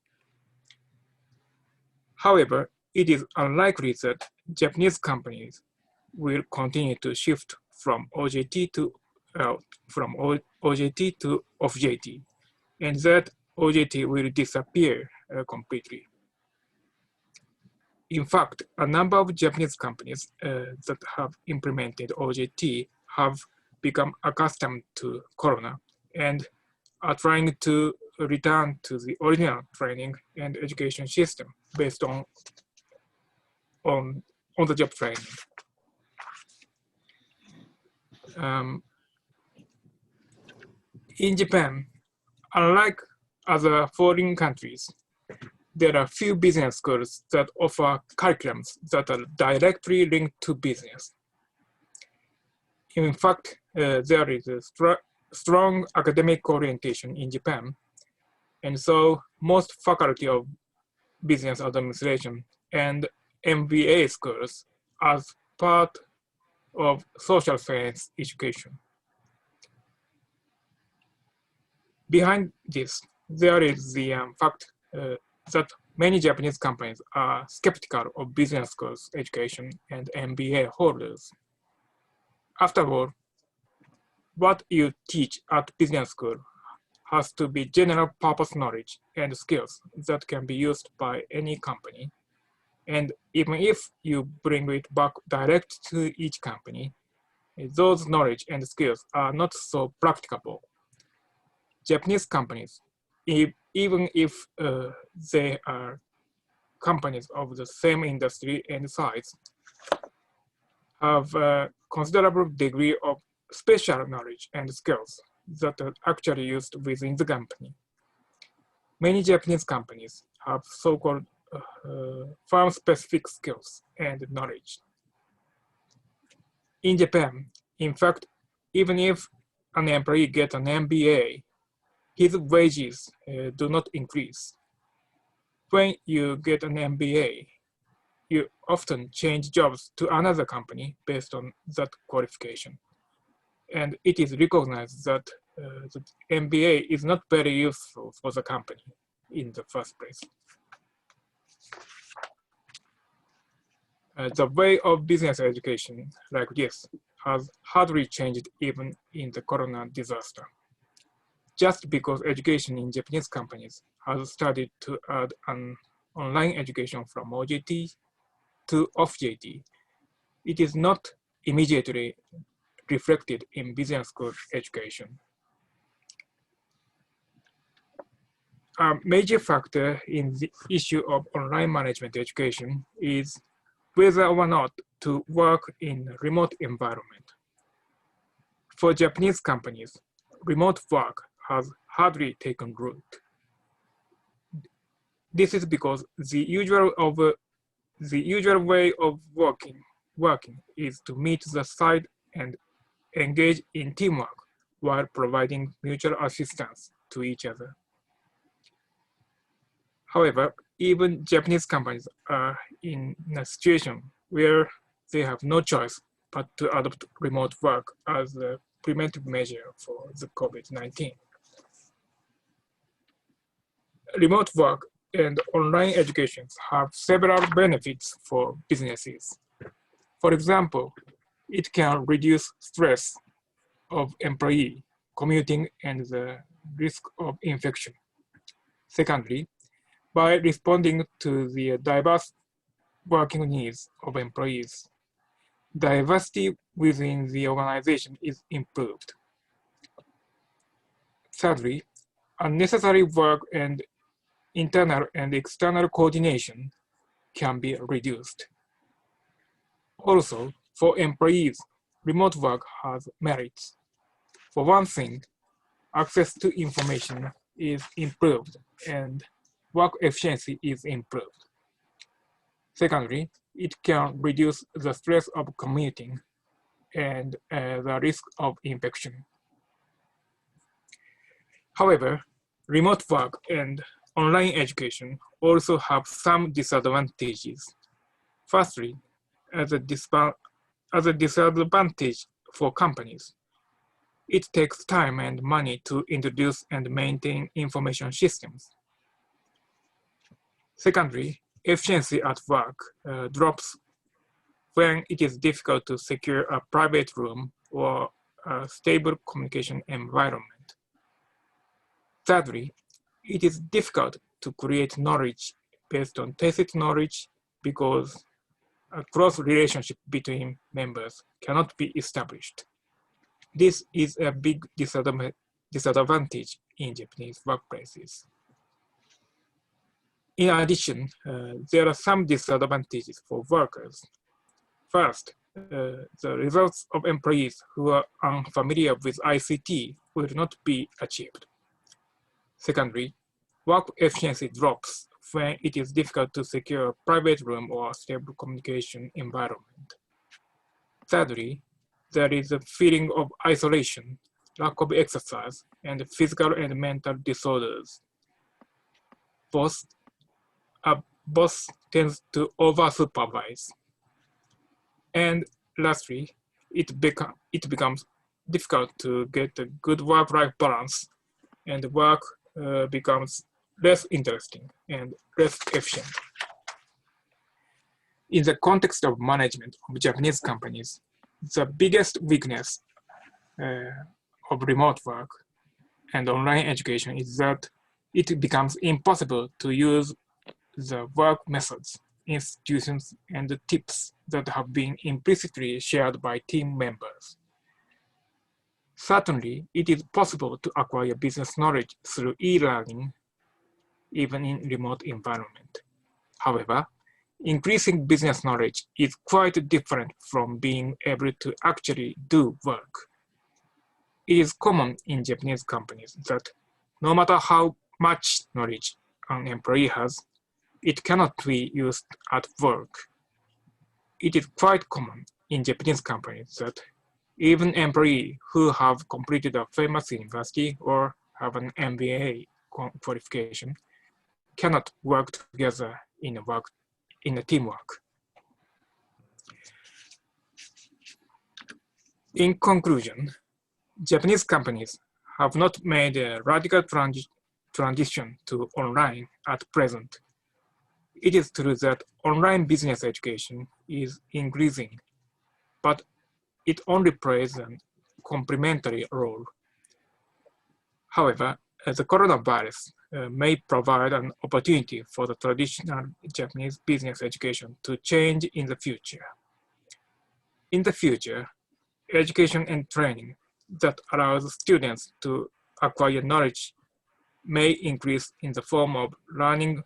However, it is unlikely that Japanese companies will continue to shift from OJT to off-JT, and that OJT will disappear completely. In fact, a number of Japanese companies that have implemented OJT have become accustomed to Corona and are trying to return to the original training and education system based on the job training. In Japan, unlike other foreign countries, there are few business schools that offer curriculums that are directly linked to business. In fact, there is a strong academic orientation in Japan, and so most faculty of business administration and MBA schools as part of social science education. Behind this, there is the fact that many Japanese companies are skeptical of business schools education and MBA holders. After all, what you teach at business school has to be general purpose knowledge and skills that can be used by any company. And even if you bring it back direct to each company, those knowledge and skills are not so practicable. Japanese companies, even if they are companies of the same industry and size, have a considerable degree of special knowledge and skills that are actually used within the company. Many Japanese companies have so-called firm-specific skills and knowledge. In Japan, in fact, even if an employee gets an MBA, his wages do not increase. When you get an MBA, you often change jobs to another company based on that qualification. And it is recognized that the MBA is not very useful for the company in the first place. The way of business education like this has hardly changed even in the corona disaster. Just because education in Japanese companies has started to add an online education from OJT to off-JT, it is not immediately reflected in business school education. A major factor in the issue of online management education is whether or not to work in a remote environment. For Japanese companies, remote work has hardly taken root. This is because the usual way of working is to meet the site and engage in teamwork while providing mutual assistance to each other. However, even Japanese companies are in a situation where they have no choice but to adopt remote work as a preventive measure for the COVID-19. Remote work and online education have several benefits for businesses. For example, it can reduce stress of employee commuting and the risk of infection. Secondly, by responding to the diverse working needs of employees, diversity within the organization is improved. Thirdly, unnecessary work and internal and external coordination can be reduced. Also, for employees, remote work has merits. For one thing, access to information is improved and work efficiency is improved. Secondly, it can reduce the stress of commuting and the risk of infection. However, remote work and online education also have some disadvantages. Firstly, as a disadvantage for companies, it takes time and money to introduce and maintain information systems. Secondly, efficiency at work drops when it is difficult to secure a private room or a stable communication environment. Thirdly, it is difficult to create knowledge based on tacit knowledge because a close relationship between members cannot be established. This is a big disadvantage in Japanese workplaces. In addition, there are some disadvantages for workers. First, the results of employees who are unfamiliar with ICT will not be achieved. Secondly, work efficiency drops when it is difficult to secure a private room or stable communication environment. Thirdly, there is a feeling of isolation, lack of exercise, and physical and mental disorders. A boss tends to over-supervise. And lastly, it becomes difficult to get a good work-life balance, and work becomes less interesting and less efficient. In the context of management of Japanese companies, the biggest weakness of remote work and online education is that it becomes impossible to use the work methods, institutions, and the tips that have been implicitly shared by team members. Certainly, it is possible to acquire business knowledge through e-learning, even in remote environment. However, increasing business knowledge is quite different from being able to actually do work. It is common in Japanese companies that no matter how much knowledge an employee has, it cannot be used at work. It is quite common in Japanese companies that even employees who have completed a famous university or have an MBA qualification cannot work together in a teamwork. In conclusion, Japanese companies have not made a radical transition to online at present. It is true that online business education is increasing, but it only plays a complementary role. However, the coronavirus may provide an opportunity for the traditional Japanese business education to change in the future. In the future, education and training that allows students to acquire knowledge may increase in the form of learning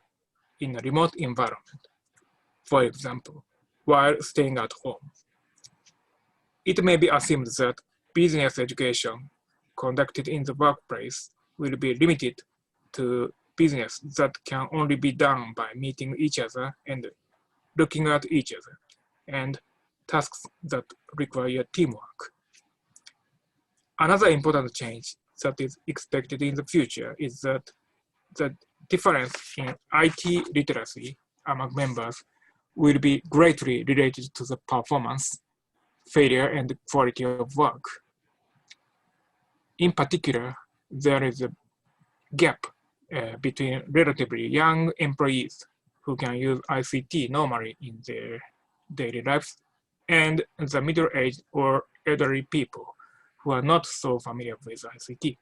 in a remote environment, for example, while staying at home. It may be assumed that business education conducted in the workplace will be limited to business that can only be done by meeting each other and looking at each other, and tasks that require teamwork. Another important change that is expected in the future is that the difference in IT literacy among members will be greatly related to the performance, failure, and quality of work. In particular, there is a gap between relatively young employees who can use ICT normally in their daily lives and the middle-aged or elderly people who are not so familiar with ICT.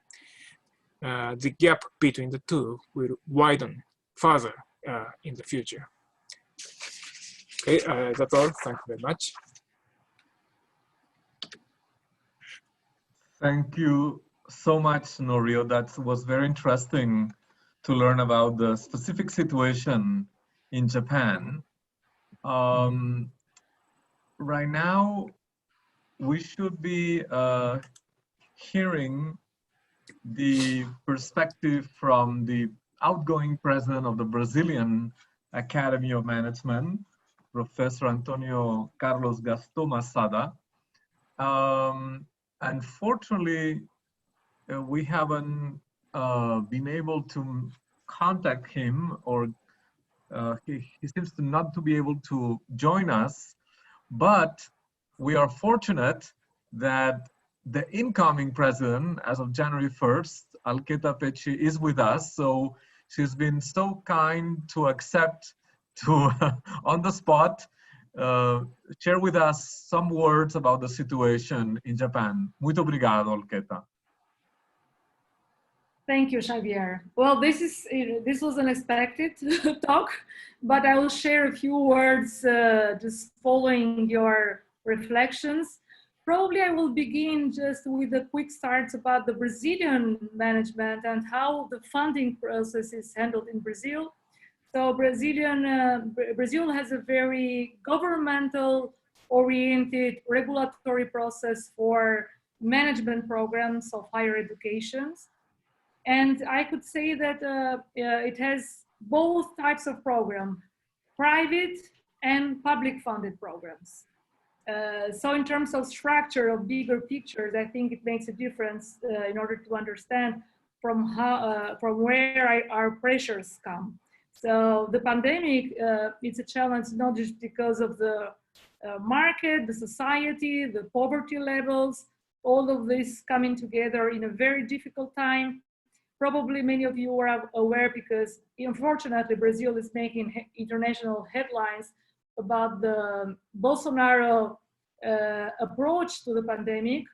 The gap between the two will widen further in the future. Okay, that's all. Thank you very much. Thank you so much, Norio. That was very interesting to learn about the specific situation in Japan. Right now, we should be hearing the perspective from the outgoing president of the Brazilian Academy of Management, Professor Antonio Carlos Gastaud Maçada. Unfortunately, we haven't been able to contact him, or he seems to not to be able to join us, but we are fortunate that the incoming president, as of January 1st, Alketa Pechi, is with us. So she's been so kind to accept to, on the spot, share with us some words about the situation in Japan. Muito obrigado, Alketa. Thank you, Xavier. Well, this was an unexpected talk, but I will share a few words just following your reflections. Probably I will begin just with a quick start about the Brazilian management and how the funding process is handled in Brazil. So Brazil has a very governmental oriented regulatory process for management programs of higher education. And I could say that it has both types of program, private and public funded programs. So in terms of structure of bigger pictures, I think it makes a difference in order to understand from where our pressures come. So the pandemic, it's a challenge not just because of the market, the society, the poverty levels, all of this coming together in a very difficult time. Probably many of you are aware because unfortunately Brazil is making international headlines about the Bolsonaro approach to the pandemic.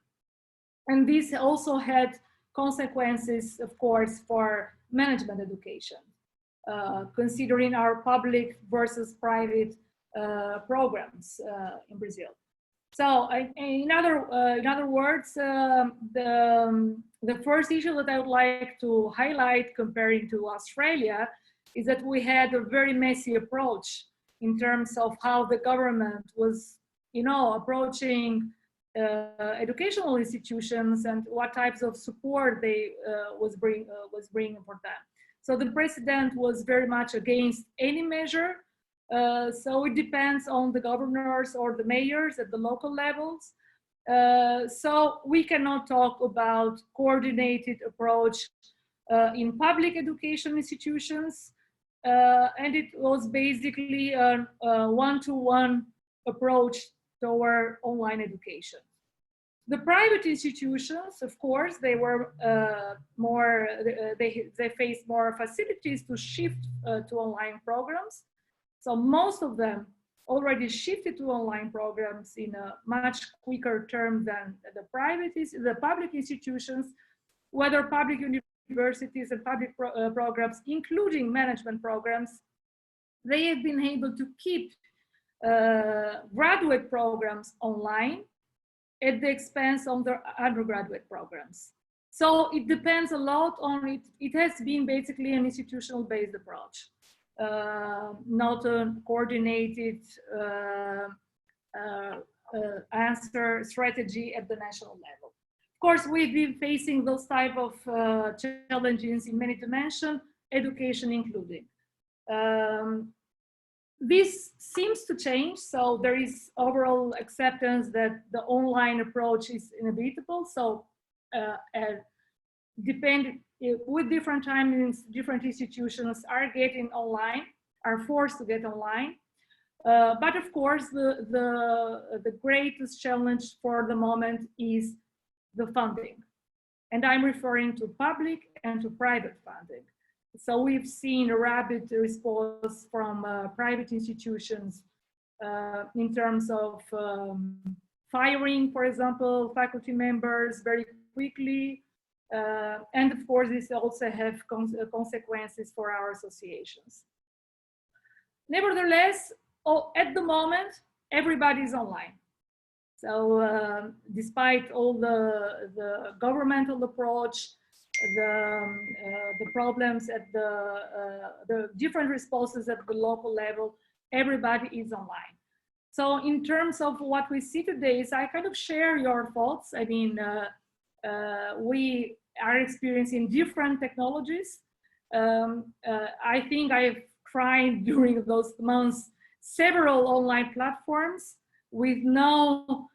And this also had consequences, of course, for management education, considering our public versus private programs in Brazil. So in other words, the first issue that I would like to highlight comparing to Australia is that we had a very messy approach in terms of how the government was, approaching educational institutions and what types of support they was bringing for them. So the president was very much against any measure. So it depends on the governors or the mayors at the local levels. So we cannot talk about coordinated approach in public education institutions. And it was basically a one-to-one approach toward online education. The private institutions, of course, they were they faced more facilities to shift to online programs. So most of them already shifted to online programs in a much quicker term than the public institutions, whether public universities and public programs, including management programs. They have been able to keep graduate programs online at the expense of their undergraduate programs. So it depends a lot on it. It has been basically an institutional-based approach, not a coordinated answer strategy at the national level. Of course, we've been facing those type of challenges in many dimensions, education including. This seems to change, so there is overall acceptance that the online approach is inevitable. So with different timings, different institutions are getting online, are forced to get online. But of course, the greatest challenge for the moment is the funding. And I'm referring to public and to private funding. So we've seen a rapid response from private institutions in terms of firing, for example, faculty members very quickly. And of course, this also have consequences for our associations. Nevertheless, at the moment, everybody's online. So despite all the governmental approach, the problems at the different responses at the local level, everybody is online. So in terms of what we see today, is I kind of share your thoughts. I mean, we are experiencing different technologies. I think I've tried during those months several online platforms with no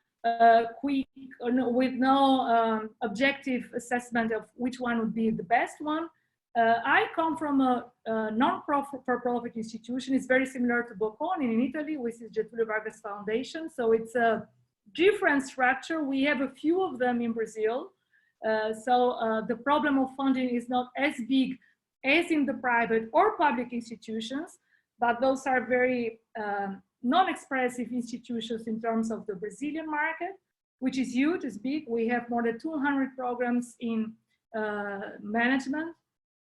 objective assessment of which one would be the best one. I come from a non-for-profit institution. It's very similar to Bocconi in Italy, which is Getúlio Vargas Foundation. So it's a different structure. We have a few of them in Brazil. So the problem of funding is not as big as in the private or public institutions, but those are very non-expressive institutions in terms of the Brazilian market, which is huge, is big. We have more than 200 programs in management.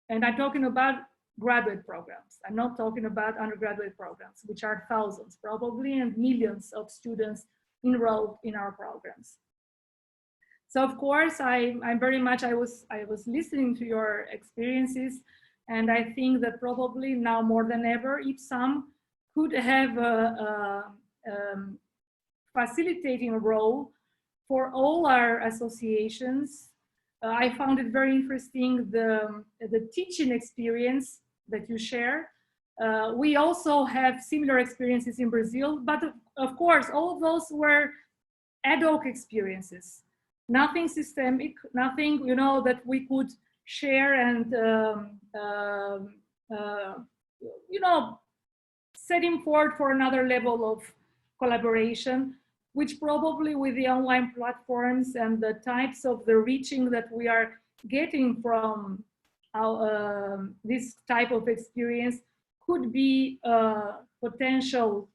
And I'm talking about graduate programs. I'm not talking about undergraduate programs, which are thousands probably, and millions of students enrolled in our programs. So of course, I was listening to your experiences, and I think that probably now more than ever, IFSAM could have a facilitating role for all our associations. I found it very interesting, the teaching experience that you share. We also have similar experiences in Brazil, but of course, all of those were ad hoc experiences. Nothing systemic, nothing, that we could share and, setting forward for another level of collaboration, which probably with the online platforms and the types of the reaching that we are getting from our, this type of experience could be a potential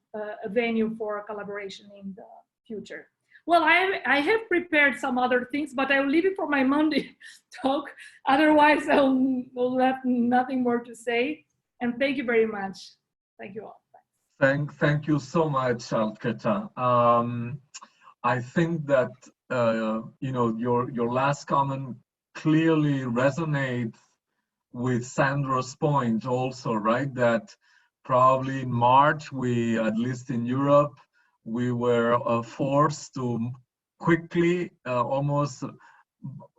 venue for collaboration in the future. Well, I have prepared some other things, but I will leave it for my Monday talk. Otherwise, I will have nothing more to say. And thank you very much. Thank you all. Thank you so much, Altketa. I think that you know, your last comment clearly resonates with Sandro's point also, right? That probably in March, we, at least in Europe, we were forced to quickly, almost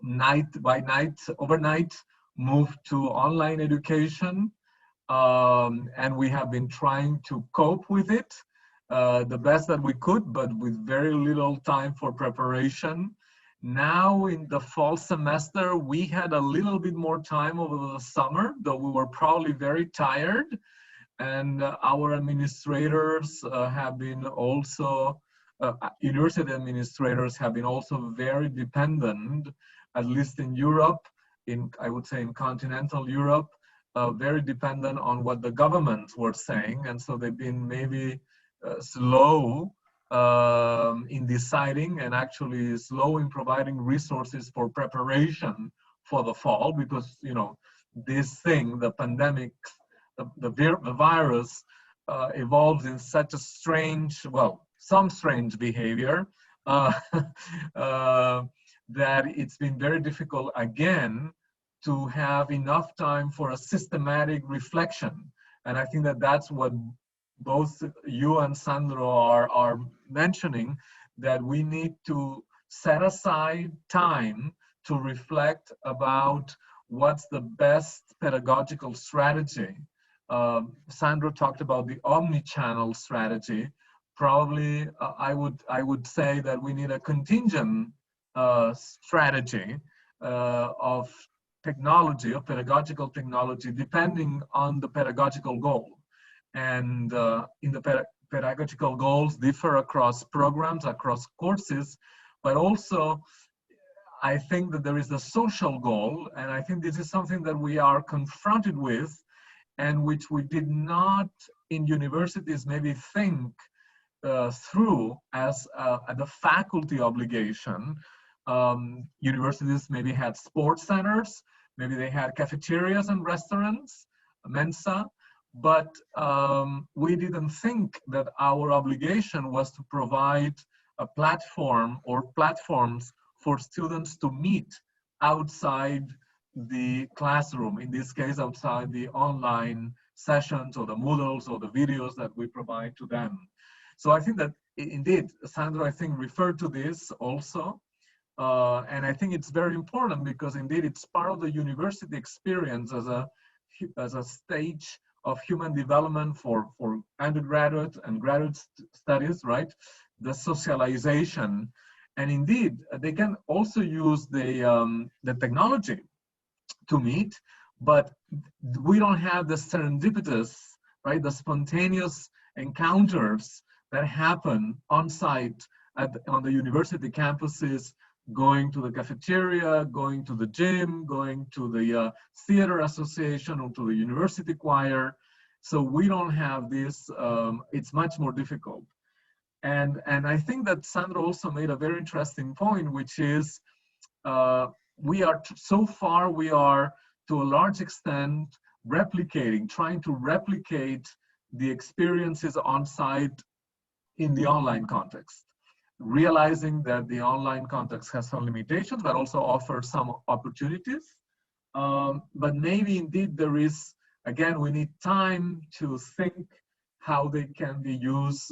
night by night, overnight, move to online education. And we have been trying to cope with it the best that we could, but with very little time for preparation. Now in the fall semester, we had a little bit more time over the summer, though we were probably very tired. And our administrators have been also, university administrators have been also very dependent, at least in Europe, I would say in continental Europe, very dependent on what the governments were saying. And so they've been maybe slow in deciding, and actually slow in providing resources for preparation for the fall, because, you know, this thing, the pandemic, the virus evolves in such a strange, well, some strange behavior that it's been very difficult again to have enough time for a systematic reflection. And I think that that's what both you and Sandro are mentioning, that we need to set aside time to reflect about what's the best pedagogical strategy. Sandro talked about the omni-channel strategy. Probably I would say that we need a contingent strategy of technology, of pedagogical technology, depending on the pedagogical goal. And in the pedagogical goals differ across programs, across courses, but also I think that there is a social goal, and I think this is something that we are confronted with, and which we did not in universities maybe think through as the faculty obligation. Universities maybe had sports centers, maybe they had cafeterias and restaurants, Mensa, but we didn't think that our obligation was to provide a platform or platforms for students to meet outside the classroom, in this case, outside the online sessions or the Moodles or the videos that we provide to them. So I think that indeed, Sandro, I think, referred to this also. And I think it's very important because indeed it's part of the university experience as a stage of human development for undergraduate and graduate studies, right? The socialization. And indeed, they can also use the technology to meet, but we don't have the serendipitous, right? The spontaneous encounters that happen on site on the university campuses, going to the cafeteria, going to the gym, going to the theater association or to the university choir. So we don't have this, it's much more difficult. And I think that Sandro also made a very interesting point, which is we are to a large extent trying to replicate the experiences on site in the online context, realizing that the online context has some limitations, but also offers some opportunities. But maybe indeed there is, again, we need time to think how they can be used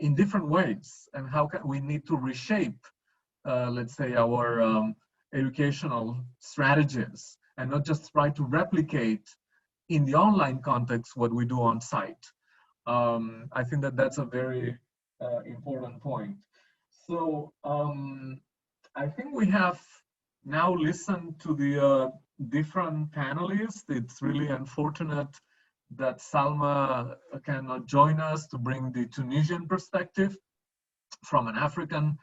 in different ways, and how we need to reshape, let's say, our educational strategies, and not just try to replicate in the online context what we do on site. I think that that's a very important point. So I think we have now listened to the different panelists. It's really unfortunate that Salma cannot join us to bring the Tunisian perspective from an African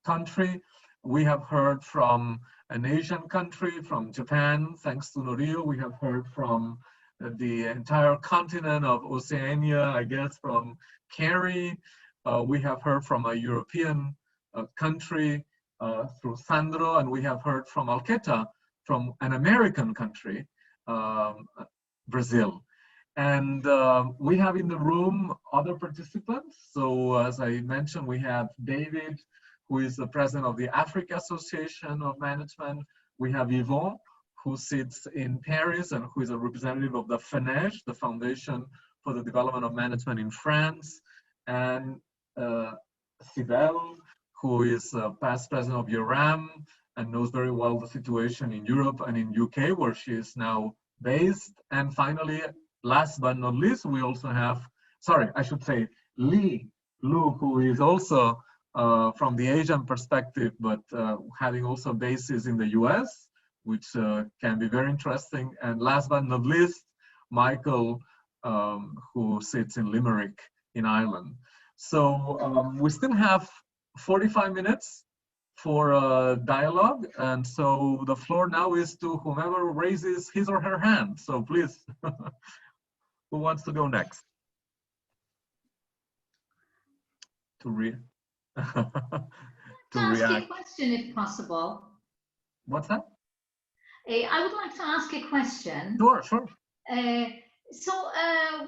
country. We have heard from an Asian country, from Japan, thanks to Norio. We have heard from the entire continent of Oceania, I guess, from Carrie. We have heard from a European country through Sandro, and we have heard from Alqueta, from an American country, Brazil. And we have in the room other participants. So as I mentioned, we have David, who is the president of the Africa Association of Management. We have Yvon, who sits in Paris and who is a representative of the FENEJ, the Foundation for the Development of Management in France. And Sibel, who is past president of IFSAM and knows very well the situation in Europe and in UK, where she is now based. And finally, last but not least, we also have, sorry, I should say Lu, who is also from the Asian perspective, but having also bases in the US, which can be very interesting. And last but not least, Michael, who sits in Limerick in Ireland. So we still have 45 minutes for a dialogue. And so the floor now is to whomever raises his or her hand. So please, who wants to go next? To ask react. a question if possible. What's that? I would like to ask a question. Sure, sure. So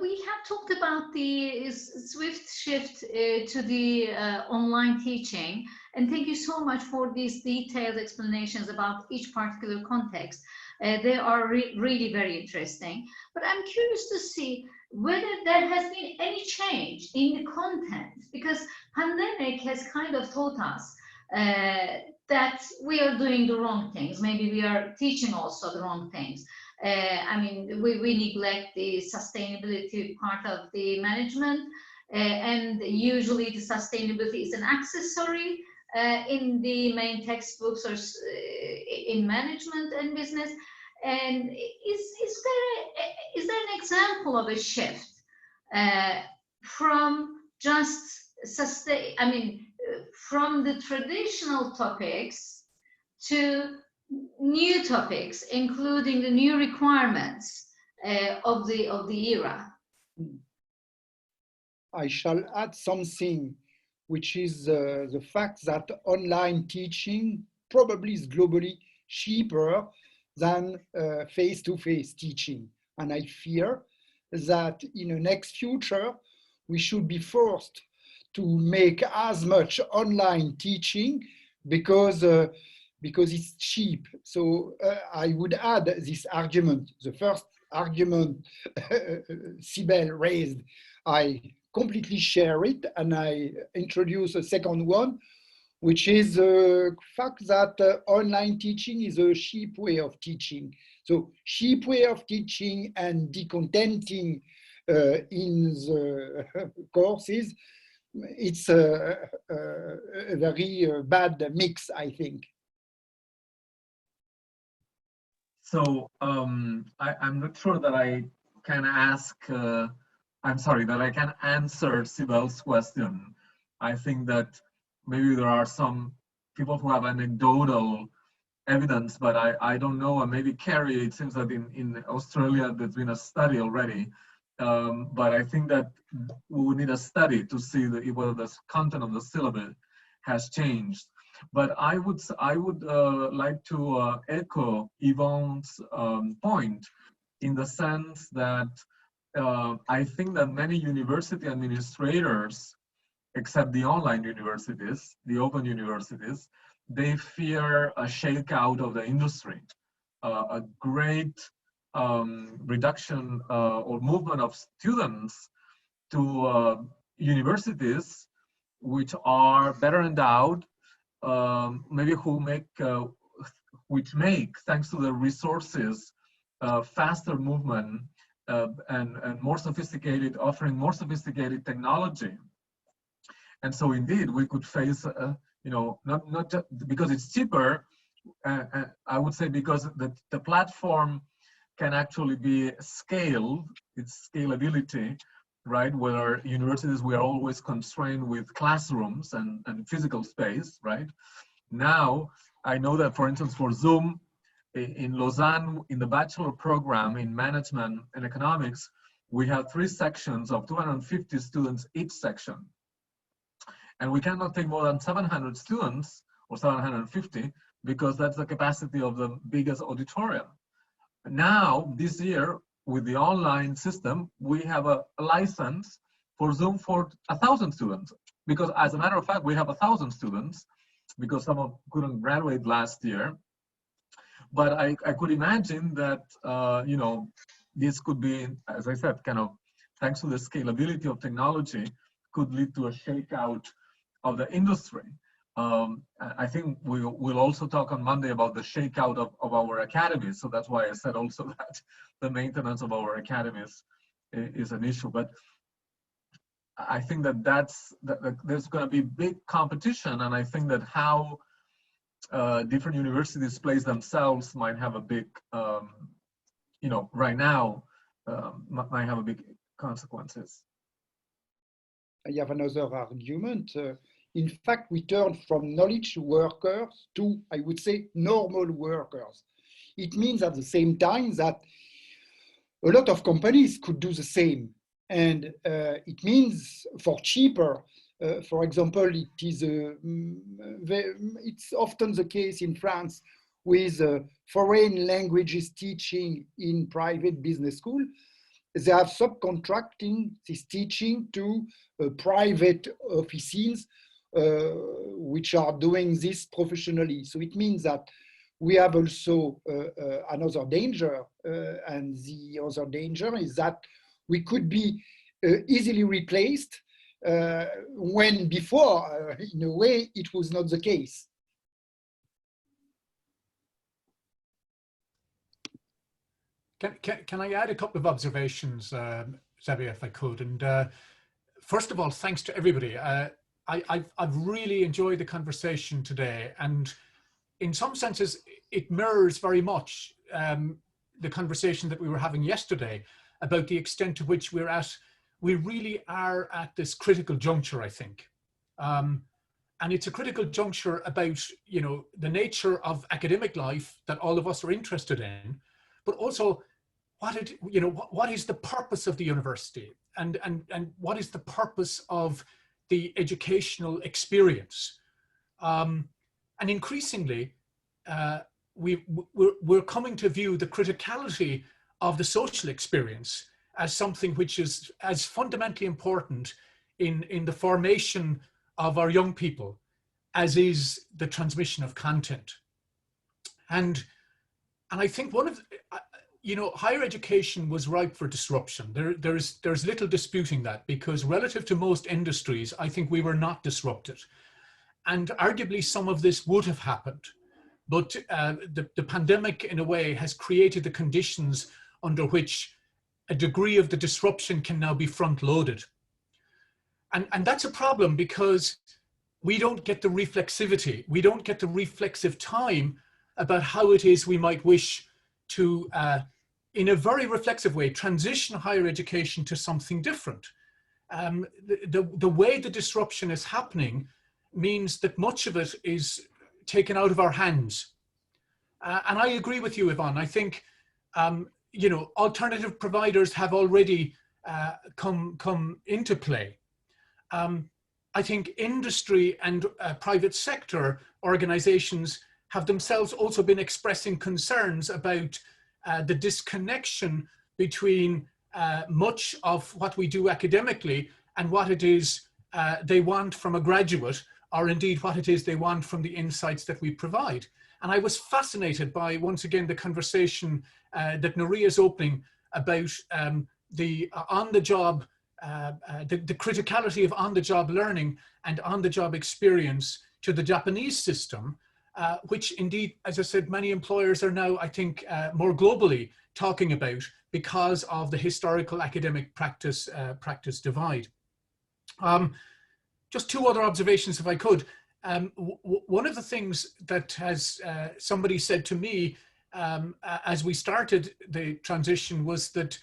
we have talked about the swift shift to the online teaching, and thank you so much for these detailed explanations about each particular context. They are really very interesting. But I'm curious to see whether there has been any change in the content, because pandemic has kind of taught us that we are doing the wrong things. Maybe we are teaching also the wrong things. I mean, we neglect the sustainability part of the management, and usually the sustainability is an accessory in the main textbooks or in management and business. And is there an example of a shift from just from the traditional topics to new topics, including the new requirements of the era? I shall add something, which is the fact that online teaching probably is globally cheaper than face-to-face teaching. And I fear that in the next future, we should be forced to make as much online teaching because it's cheap. So I would add this argument. The first argument Sibel raised, I completely share it, and I introduce a second one, which is the fact that online teaching is a cheap way of teaching. So cheap way of teaching and decontenting in the courses, it's a very bad mix, I think. So I'm not sure that I can ask, I'm sorry, that I can answer Sibel's question. I think that maybe there are some people who have anecdotal evidence, but I don't know, and maybe Carrie, it seems that in Australia there's been a study already, but I think that we would need a study to see whether the content of the syllabus has changed. But I would like to echo Yvonne's point, in the sense that I think that many university administrators, except the online universities, the open universities, they fear a shakeout of the industry, a great reduction or movement of students to universities which are better endowed, maybe which make, thanks to the resources, faster movement and more sophisticated, offering more sophisticated technology. And so indeed, we could face, not just because it's cheaper, I would say because the platform can actually be scaled, its scalability, right? Where universities, we are always constrained with classrooms and physical space, right? Now, I know that, for instance, for Zoom, in Lausanne, in the bachelor program in management and economics, we have 3 sections of 250 students each section. And we cannot take more than 700 students or 750 because that's the capacity of the biggest auditorium. Now, this year, with the online system, we have a license for Zoom for 1,000 students. Because as a matter of fact, we have 1,000 students because some of couldn't graduate last year. But I could imagine that, you know, this could be, as I said, kind of, thanks to the scalability of technology, could lead to a shakeout of the industry. I think we'll also talk on Monday about the shakeout of our academies. So that's why I said also that the maintenance of our academies is an issue. But I think that there's going to be big competition, and I think that how different universities place themselves might have a big, you know, right now might have a big consequences. I have another argument. In fact, we turn from knowledge workers to, I would say, normal workers. It means at the same time that a lot of companies could do the same. And it means for cheaper, for example, it's often the case in France with foreign languages teaching in private business school. They are subcontracting this teaching to private offices which are doing this professionally. So it means that we have also another danger, and the other danger is that we could be easily replaced when before, in a way, it was not the case. Can I add a couple of observations, Xavier, if I could? And first of all, thanks to everybody. I've really enjoyed the conversation today, and in some senses, it mirrors very much the conversation that we were having yesterday about the extent to which we really are at this critical juncture, I think. And it's a critical juncture about, you know, the nature of academic life that all of us are interested in, but also what is the purpose of the university, and what is the purpose of the educational experience. And increasingly, we're coming to view the criticality of the social experience as something which is as fundamentally important in the formation of our young people as is the transmission of content. And I think one of, you know, higher education was ripe for disruption. There's little disputing that, because relative to most industries, I think we were not disrupted. And arguably some of this would have happened. But the pandemic, in a way, has created the conditions under which a degree of the disruption can now be front-loaded. And that's a problem, because we don't get the reflexivity, we don't get the reflexive time about how it is we might wish to, in a very reflexive way, transition higher education to something different. The way the disruption is happening means that much of it is taken out of our hands. And I agree with you, Yvonne. I think, you know, alternative providers have already come into play. I think industry and private sector organizations have themselves also been expressing concerns about the disconnection between much of what we do academically and what it is they want from a graduate, or indeed what it is they want from the insights that we provide. And I was fascinated by, once again, the conversation that Norio is opening about the on-the-job, the criticality of on-the-job learning and on-the-job experience to the Japanese system, which indeed, as I said, many employers are now, I think, more globally talking about because of the historical academic practice divide. Just two other observations, if I could. One of the things that has somebody said to me as we started the transition was that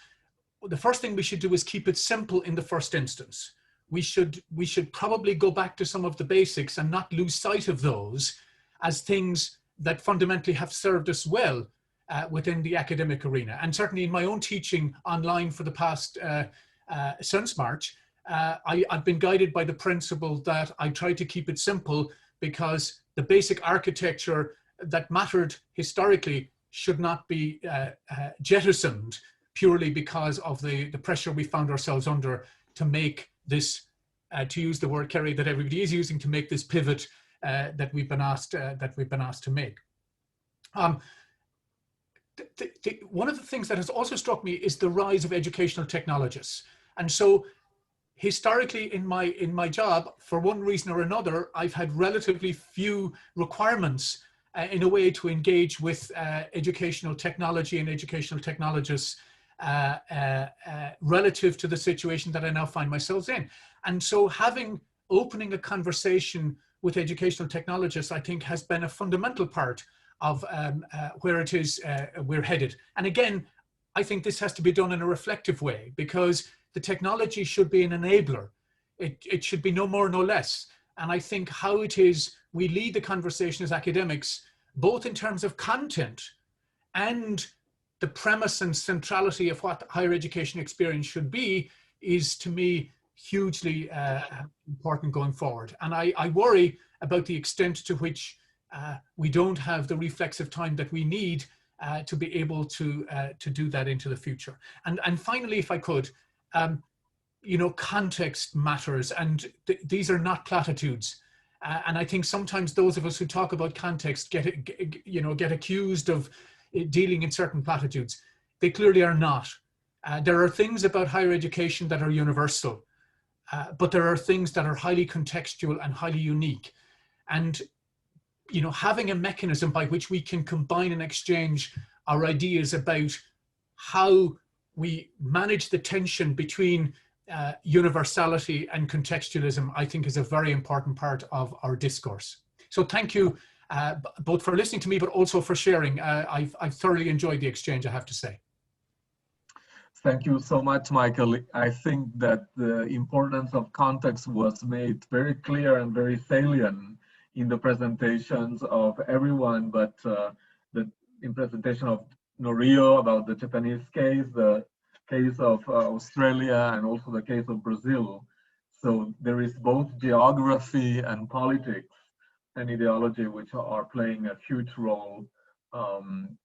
the first thing we should do is keep it simple in the first instance. We should probably go back to some of the basics and not lose sight of those as things that fundamentally have served us well within the academic arena. And certainly in my own teaching online for the past, since March, I've been guided by the principle that I try to keep it simple, because the basic architecture that mattered historically should not be jettisoned purely because of the pressure we found ourselves under to make this, to use the word, Kerry, that everybody is using, to make this pivot that we've been asked to make. One of the things that has also struck me is the rise of educational technologists. And so historically in my job, for one reason or another, I've had relatively few requirements in a way to engage with educational technology and educational technologists relative to the situation that I now find myself in. And so opening a conversation with educational technologists, I think, has been a fundamental part of where it is we're headed. And again, I think this has to be done in a reflective way, because the technology should be an enabler. It should be no more, no less. And I think how it is we lead the conversation as academics, both in terms of content and the premise and centrality of what higher education experience should be, is, to me, hugely important going forward. And I worry about the extent to which we don't have the reflexive time that we need to be able to do that into the future. And finally, if I could, you know, context matters, and these are not platitudes. And I think sometimes those of us who talk about context get accused of dealing in certain platitudes. They clearly are not. There are things about higher education that are universal, but there are things that are highly contextual and highly unique. And, you know, having a mechanism by which we can combine and exchange our ideas about how we manage the tension between universality and contextualism, I think, is a very important part of our discourse. So thank you both for listening to me, but also for sharing. I've thoroughly enjoyed the exchange, I have to say. Thank you so much, Michael. I think that the importance of context was made very clear and very salient in the presentations of everyone, but in presentation of Norio about the Japanese case, the case of Australia, and also the case of Brazil. So there is both geography and politics and ideology which are playing a huge role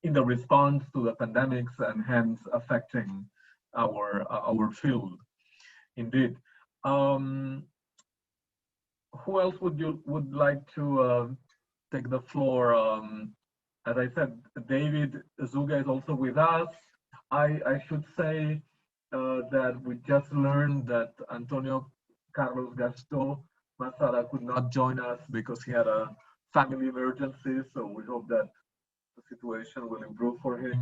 in the response to the pandemics, and hence affecting our field. Indeed. Who else would like to take the floor? As I said, David Zuga is also with us. I should say that we just learned that Antonio Carlos Gastaud Maçada could not join us because he had a family emergency. So we hope that the situation will improve for him.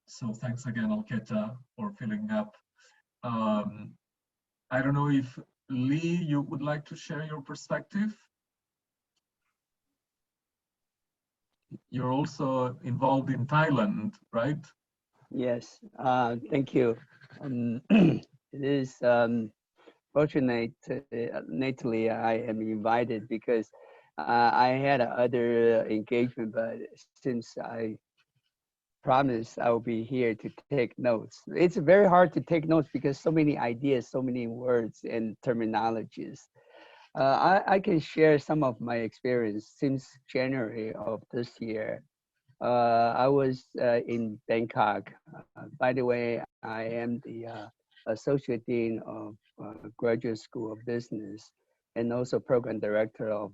So thanks again, Alketa, for filling up. I don't know if Lee, you would like to share your perspective? You're also involved in Thailand, right? Yes, thank you. It is fortunately I am invited because I had other engagement, but since I promised I will be here to take notes. It's very hard to take notes because so many ideas, so many words and terminologies. I can share some of my experience since January of this year. I was in Bangkok. By the way, I am the Associate Dean of Graduate School of Business and also Program Director of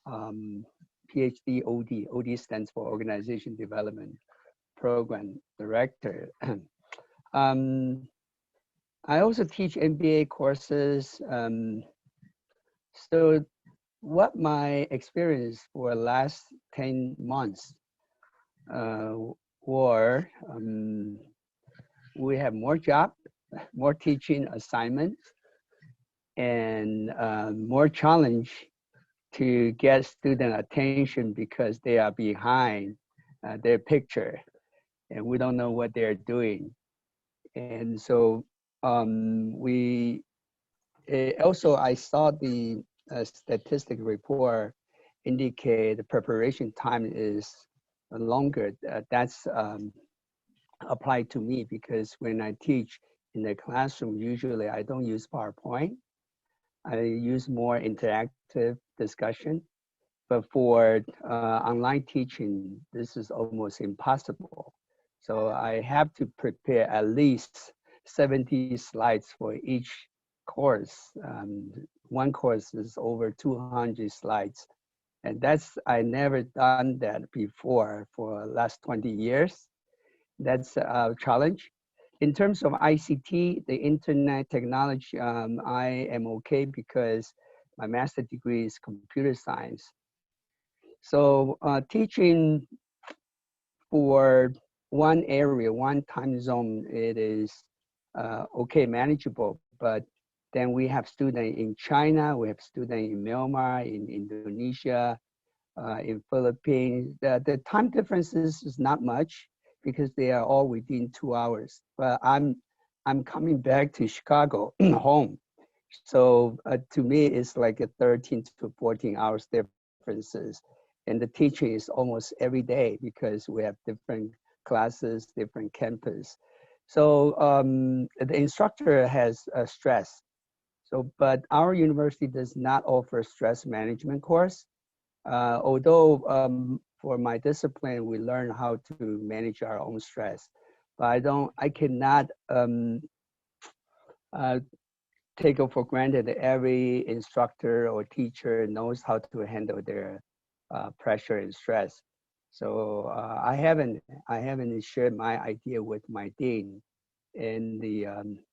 PhD OD. OD stands for Organization Development Program Director. I also teach MBA courses. So what my experience for the last 10 months were, we have more job, more teaching assignments, and more challenge to get student attention because they are behind their picture and we don't know what they're doing. And so also I saw the statistic report indicate the preparation time is longer. That's applied to me because when I teach in the classroom, usually I don't use PowerPoint. I use more interactive discussion. But for online teaching, this is almost impossible. So I have to prepare at least 70 slides for each course. One course is over 200 slides. And I never done that before for the last 20 years. That's a challenge. In terms of ICT, the internet technology, I am okay because my master's degree is computer science. So teaching for one area, one time zone, it is okay, manageable. But then we have students in China, we have students in Myanmar, in Indonesia, in Philippines. The time differences is not much because they are all within 2 hours. But I'm coming back to Chicago, home. So to me, it's like a 13 to 14 hours differences. And the teaching is almost every day because we have different classes, different campus. So the instructor has stress. So, but our university does not offer stress management course. Although for my discipline, we learn how to manage our own stress. But I cannot take it for granted that every instructor or teacher knows how to handle their pressure and stress. So I haven't shared my idea with my dean and the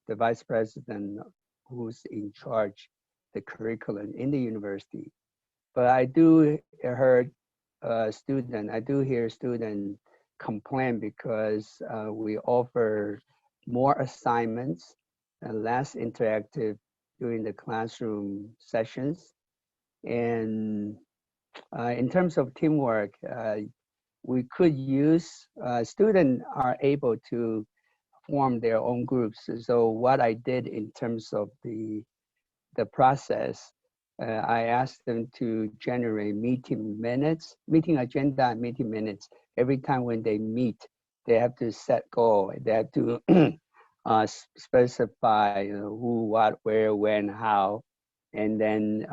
vice president who's in charge the curriculum in the university. But I do hear students complain because we offer more assignments and less interactive during the classroom sessions. And in terms of teamwork, we could use, students are able to form their own groups. So what I did in terms of the process, I asked them to generate meeting agenda and meeting minutes. Every time when they meet, they have to set goal. They have to specify who, what, where, when, how. And then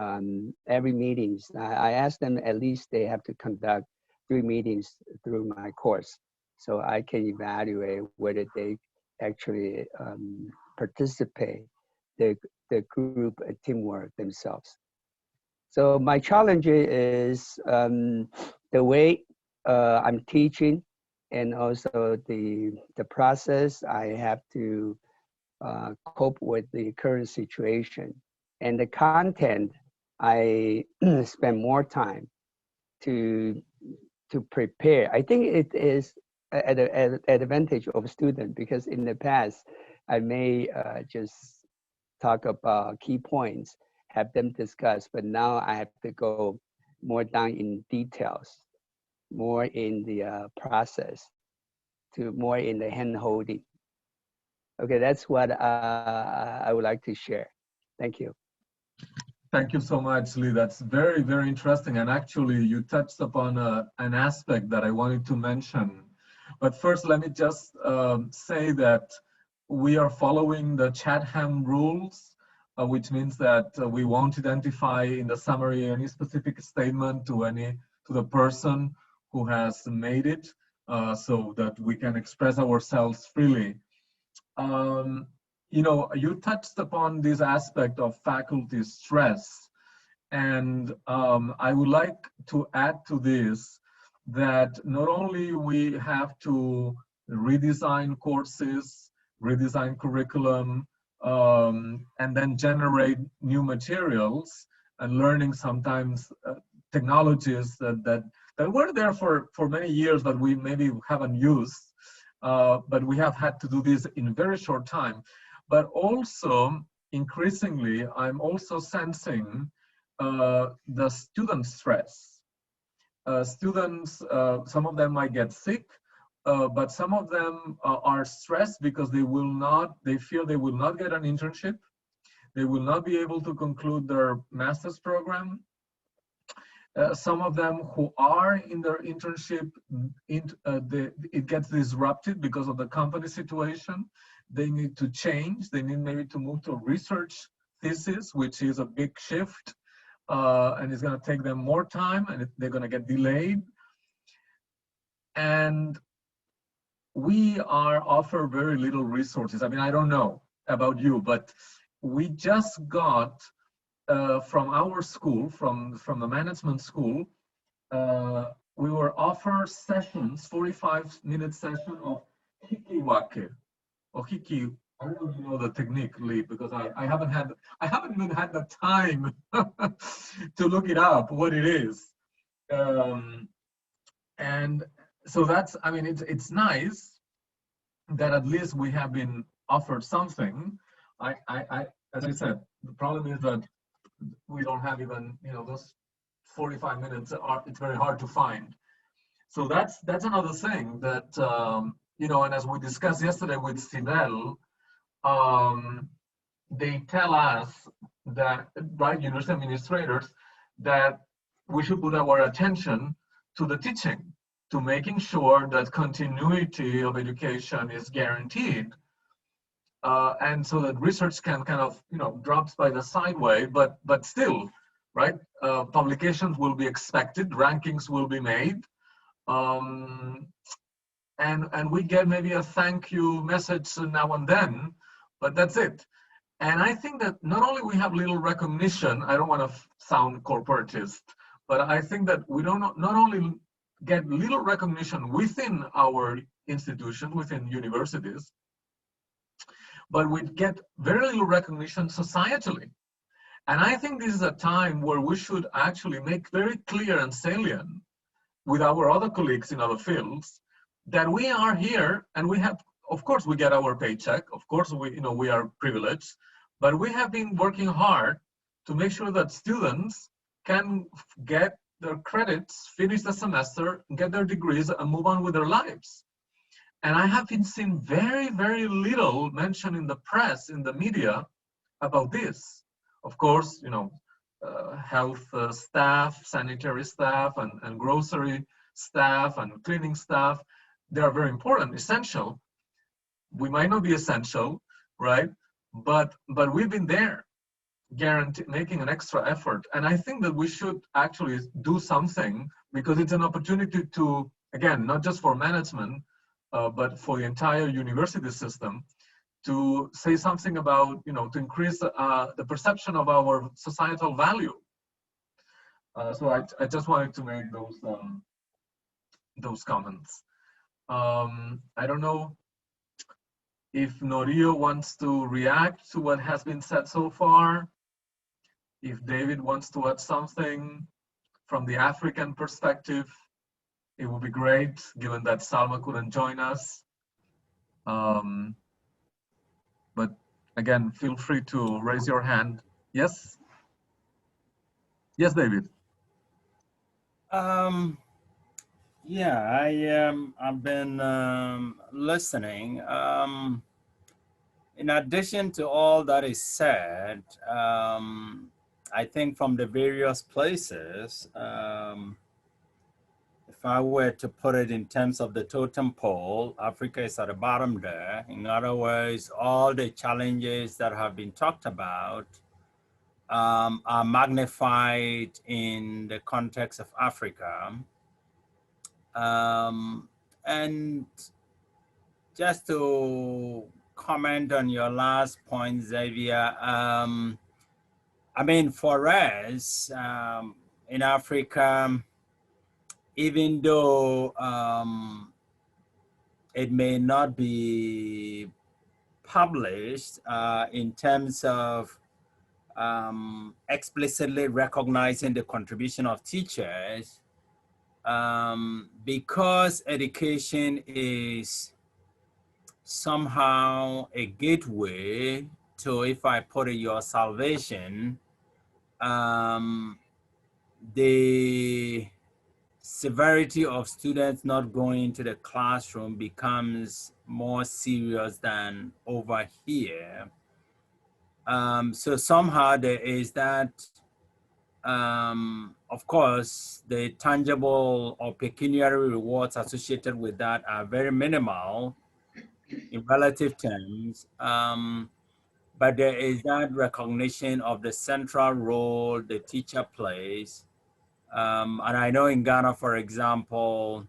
every meetings, I asked them at least they have to conduct 3 meetings through my course. So I can evaluate whether they actually participate the group teamwork themselves. So my challenge is the way I'm teaching and also the process. I have to cope with the current situation. And the content, I spend more time to prepare. I think it is an advantage of student because in the past, I may just talk about key points, have them discuss, but now I have to go more down in details, more in the process, to more in the hand holding. Okay, that's what I would like to share. Thank you. Thank you so much, Lee. That's very, very interesting. And actually, you touched upon an aspect that I wanted to mention. But first, let me just say that we are following the Chatham rules, which means that we won't identify in the summary any specific statement to the person who has made it, so that we can express ourselves freely. You touched upon this aspect of faculty stress, and I would like to add to this that not only we have to redesign courses, redesign curriculum, and then generate new materials and learning sometimes technologies that were there for many years that we maybe haven't used, but we have had to do this in a very short time. But also, increasingly, I'm also sensing the student stress. Students, some of them might get sick, but some of them are stressed because they fear they will not get an internship. They will not be able to conclude their master's program. Some of them who are in their internship, it gets disrupted because of the company situation. They need to change. They need maybe to move to a research thesis, which is a big shift, and it's going to take them more time, and they're going to get delayed. And we are offer very little resources. I mean, I don't know about you, but we just got from our school, from the management school, we were offered sessions, 45-minute session of hikiwake, or hiki. I don't know if you know the technique, Lee, because I haven't even had the time to look it up what it is. And so that's, I mean, it's nice that at least we have been offered something. As I said, the problem is that we don't have even, those 45 minutes it's very hard to find. So that's another thing that, and as we discussed yesterday with Sibel, they tell us that, right, university administrators, that we should put our attention to the teaching, to making sure that continuity of education is guaranteed. And so that research can kind of, drops by the sideway, but still, right, publications will be expected, rankings will be made, and we get maybe a thank you message now and then, but that's it. And I think that not only we have little recognition, I don't want to sound corporatist, but I think that we don't not only get little recognition within our institutions, within universities, but we get very little recognition societally. And I think this is a time where we should actually make very clear and salient with our other colleagues in other fields that we are here and we have, of course, we get our paycheck. Of course, we are privileged, but we have been working hard to make sure that students can get their credits, finish the semester, get their degrees, and move on with their lives. And I have been seeing very, very little mention in the press, in the media, about this. Of course, health staff, sanitary staff, and grocery staff, and cleaning staff, they are very important, essential. We might not be essential, right? But we've been there, making an extra effort. And I think that we should actually do something, because it's an opportunity to, again, not just for management, but for the entire university system, to say something about, to increase the perception of our societal value. So I just wanted to make those comments. I don't know if Norio wants to react to what has been said so far, if David wants to add something from the African perspective, it would be great, given that Salma couldn't join us. But again, feel free to raise your hand. Yes? Yes, David. Yeah, I've been listening. In addition to all that is said, I think from the various places, if I were to put it in terms of the totem pole, Africa is at the bottom there. In other words, all the challenges that have been talked about are magnified in the context of Africa. And just to comment on your last point, Xavier, I mean, for us in Africa, even though it may not be published in terms of explicitly recognizing the contribution of teachers, because education is somehow a gateway to, if I put it, your salvation, the severity of students not going to the classroom becomes more serious than over here. So somehow there is that, of course, the tangible or pecuniary rewards associated with that are very minimal in relative terms. But there is that recognition of the central role the teacher plays. And I know in Ghana, for example,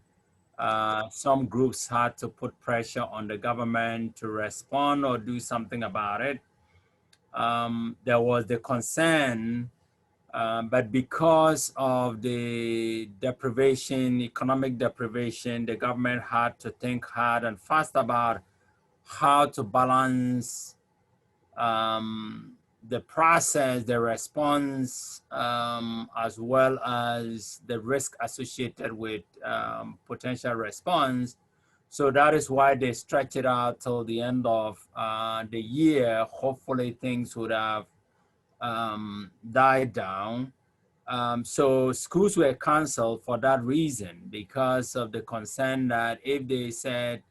some groups had to put pressure on the government to respond or do something about it. There was the concern, but because of the deprivation, economic deprivation, the government had to think hard and fast about how to balance the process, the response, as well as the risk associated with potential response. So that is why they stretched it out till the end of the year. Hopefully things would have died down. So schools were canceled for that reason, because of the concern that if they said,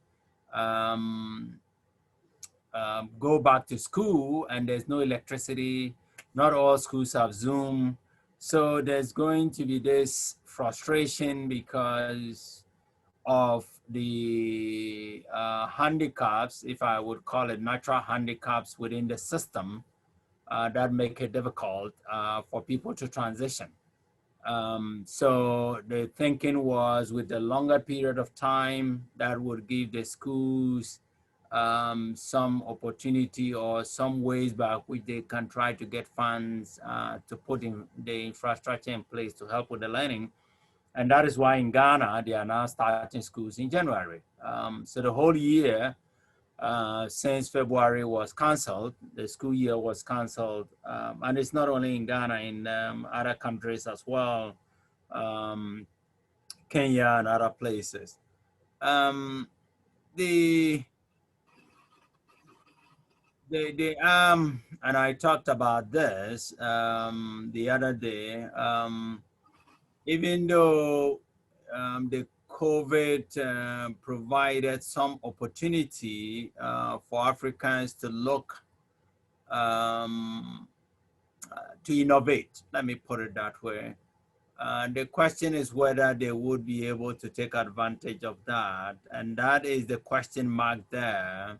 go back to school and there's no electricity, not all schools have Zoom. So there's going to be this frustration because of the handicaps, if I would call it natural handicaps within the system that make it difficult for people to transition. So the thinking was, with the longer period of time, that would give the schools some opportunity or some ways by which they can try to get funds to put in the infrastructure in place to help with the learning. And that is why in Ghana, they are now starting schools in January. So the whole year, since February was canceled, the school year was canceled. And it's not only in Ghana, in other countries as well, Kenya and other places. And I talked about this the other day, even though the COVID provided some opportunity for Africans to look, to innovate, let me put it that way. The question is whether they would be able to take advantage of that. And that is the question mark there.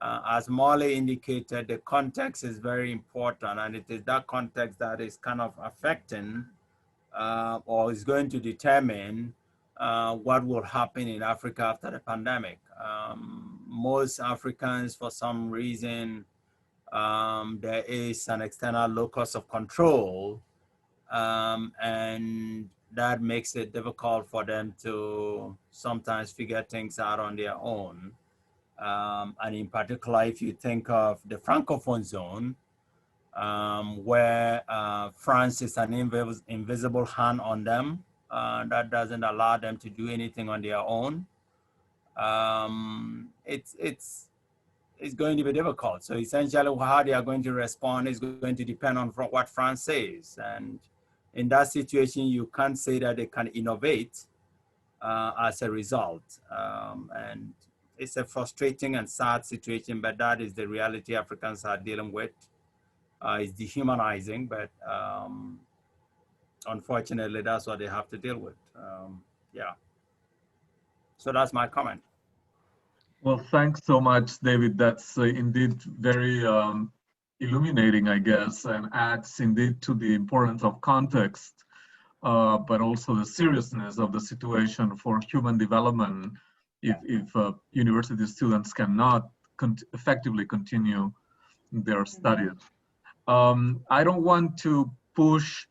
As Molly indicated, the context is very important, and it is that context that is kind of affecting or is going to determine what will happen in Africa after the pandemic. Most Africans, for some reason, there is an external locus of control, and that makes it difficult for them to sometimes figure things out on their own. And in particular, if you think of the Francophone zone, where France is an invisible hand on them, that doesn't allow them to do anything on their own. It's going to be difficult. So essentially, how they are going to respond is going to depend on what France says. And in that situation, you can't say that they can innovate as a result. And it's a frustrating and sad situation, but that is the reality Africans are dealing with. It's dehumanizing, but unfortunately, that's what they have to deal with. Yeah. So that's my comment. Well, thanks so much, David. That's indeed very illuminating, I guess, and adds indeed to the importance of context, but also the seriousness of the situation for human development if university students cannot effectively continue their studies. I don't want to push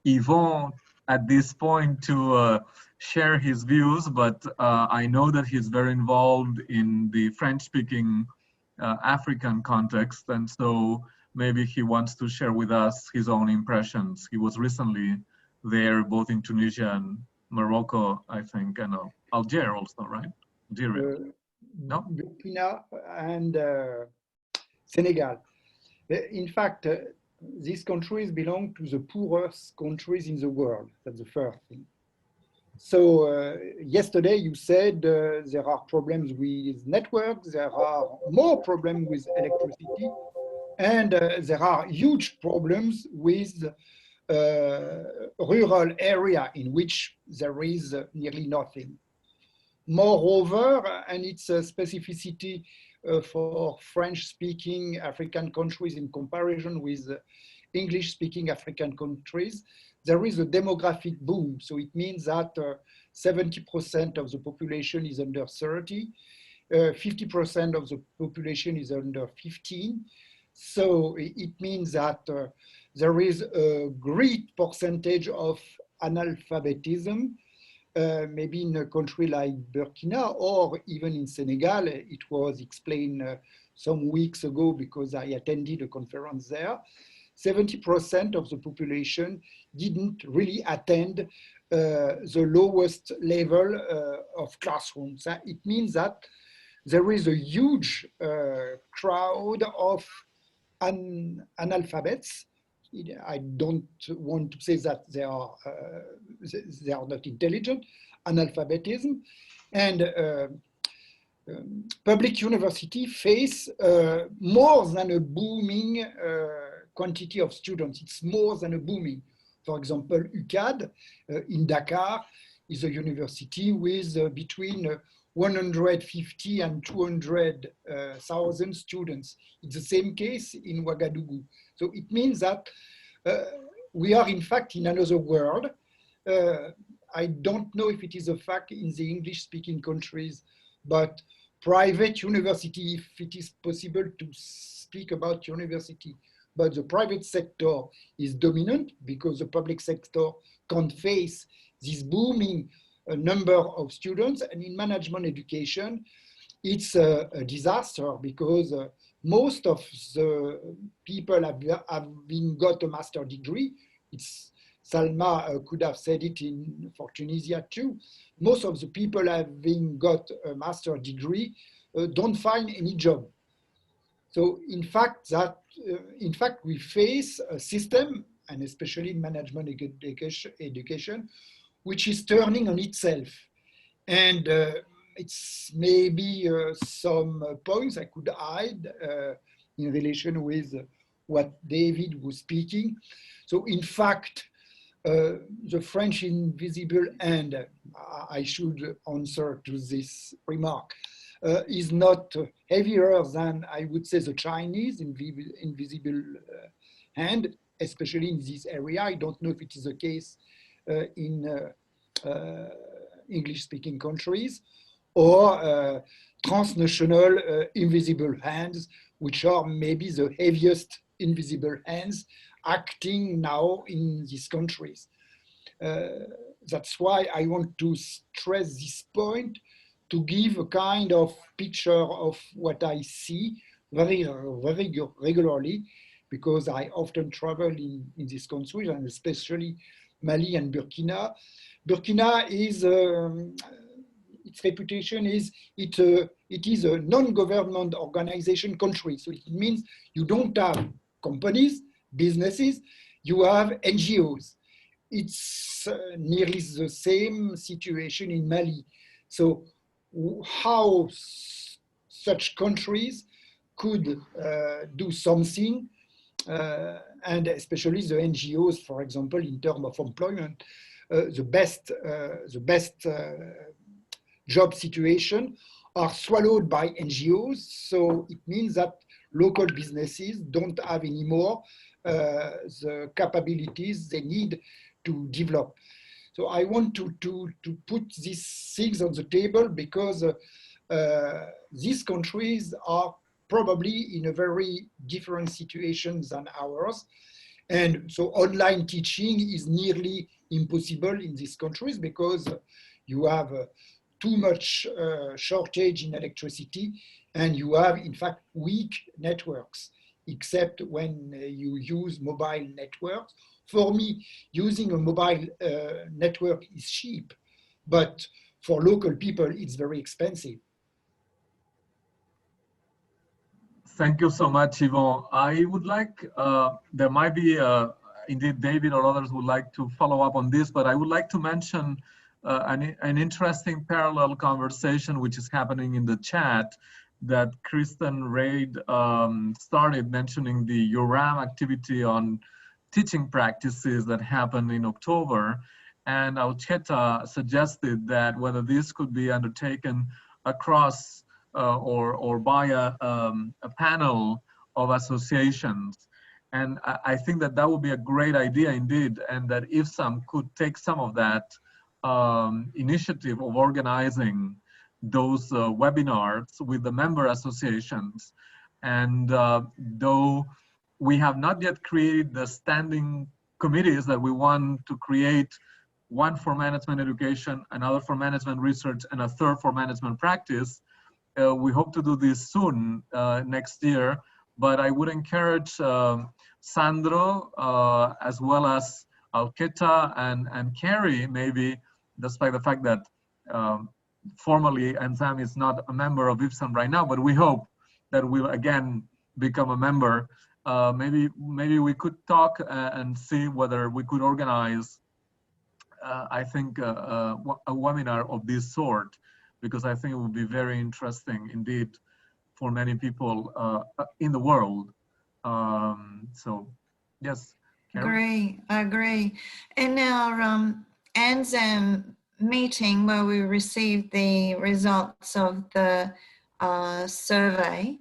Yvon at this point to share his views, but I know that he's very involved in the French-speaking African context, and so maybe he wants to share with us his own impressions. He was recently there, both in Tunisia and Morocco, I think, and Algeria also, right? Algeria. No? Burkina and Senegal. In fact, these countries belong to the poorest countries in the world. That's the first thing. So yesterday you said there are problems with networks, there are more problems with electricity, and there are huge problems with rural area in which there is nearly nothing. Moreover, and it's a specificity for French-speaking African countries in comparison with English-speaking African countries, there is a demographic boom. So it means that 70% of the population is under 30. 50% of the population is under 15. So it means that there is a great percentage of analphabetism, maybe in a country like Burkina or even in Senegal. It was explained some weeks ago because I attended a conference there. 70% of the population didn't really attend the lowest level of classrooms. It means that there is a huge crowd of analphabets. I don't want to say that they are not intelligent, analphabetism, and public university face more than a booming quantity of students. It's more than a booming. For example, UCAD in Dakar is a university with between 150 and 200,000 students. It's the same case in Ouagadougou. So it means that we are in fact in another world. I don't know if it is a fact in the English-speaking countries, but private university, if it is possible to speak about university, but the private sector is dominant because the public sector can't face this booming number of students. And in management education, it's a disaster because most of the people have got a master degree. It's Salma could have said it for Tunisia too. Most of the people having got a master degree don't find any job. So in fact, we face a system, and especially in management education, which is turning on itself. And it's maybe some points I could add in relation with what David was speaking. So in fact, the French invisible hand, I should answer to this remark, is not heavier than, I would say, the Chinese invisible hand, especially in this area. I don't know if it is the case in English-speaking countries, or transnational invisible hands, which are maybe the heaviest invisible hands acting now in these countries. That's why I want to stress this point, to give a kind of picture of what I see very regularly, because I often travel in these countries, and especially Mali and Burkina. Burkina is, its reputation is, it is a non-government organization country. So it means you don't have companies, businesses, you have NGOs. It's nearly the same situation in Mali. So how such countries could do something, and especially the NGOs, for example, in terms of employment, the best job situation are swallowed by NGOs. So it means that local businesses don't have anymore the capabilities they need to develop. So I want to put these things on the table because these countries are probably in a very different situation than ours. And so online teaching is nearly impossible in these countries because you have too much shortage in electricity, and you have, in fact, weak networks, except when you use mobile networks. For me, using a mobile network is cheap, but for local people, it's very expensive. Thank you so much, Yvon. I would like, there might be, indeed, David or others would like to follow up on this, but I would like to mention an interesting parallel conversation which is happening in the chat that Kristen Raid started, mentioning the URAM activity on teaching practices that happened in October. And Aucheta suggested that whether this could be undertaken across or by a panel of associations. And I think that that would be a great idea indeed, and that IFSAM could take some of that initiative of organizing those webinars with the member associations. And though we have not yet created the standing committees that we want to create, one for management education, another for management research, and a third for management practice, we hope to do this soon, next year. But I would encourage Sandro, as well as Alketa and Carrie, maybe, despite the fact that formally ANZAM is not a member of IFSAM right now, but we hope that we'll again become a member. Maybe we could talk and see whether we could organize, I think, a webinar of this sort, because I think it would be very interesting indeed for many people in the world. So, yes. Carrie? I agree. In our ANZAM meeting where we received the results of the survey,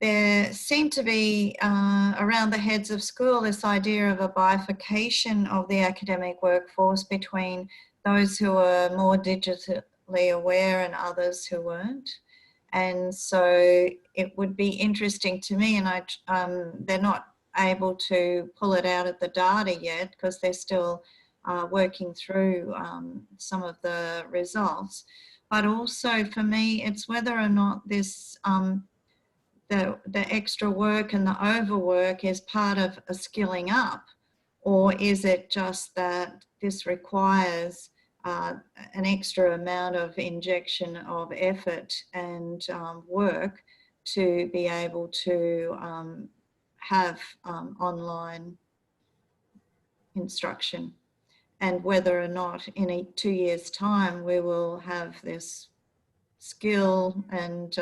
there seemed to be around the heads of school this idea of a bifurcation of the academic workforce between those who are more digitally aware and others who weren't. And so it would be interesting to me, and they're not able to pull it out of the data yet because they're still working through some of the results. But also for me, it's whether or not this the extra work and the overwork is part of a skilling up, or is it just that this requires an extra amount of injection of effort and work to be able to have online instruction, and whether or not in 2 years' time we will have this skill and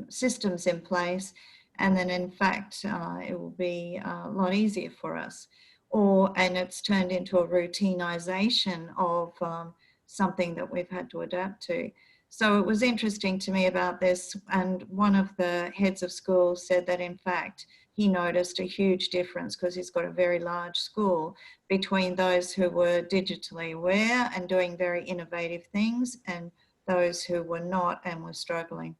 systems in place, and then in fact it will be a lot easier for us, and it's turned into a routinization of something that we've had to adapt to. So it was interesting to me about this, and one of the heads of school said that in fact he noticed a huge difference, because he's got a very large school, between those who were digitally aware and doing very innovative things and those who were not and were struggling.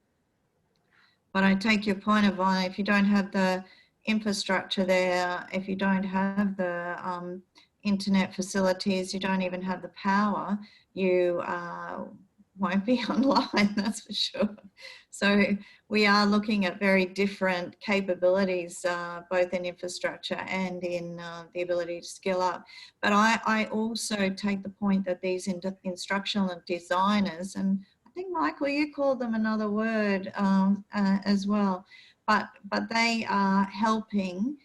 But I take your point, Yvonne, if you don't have the infrastructure there, if you don't have the internet facilities, you don't even have the power, you won't be online, that's for sure. So we are looking at very different capabilities, both in infrastructure and in the ability to skill up. But I also take the point that these instructional designers, and I think, Michael, you called them another word as well, but they are helping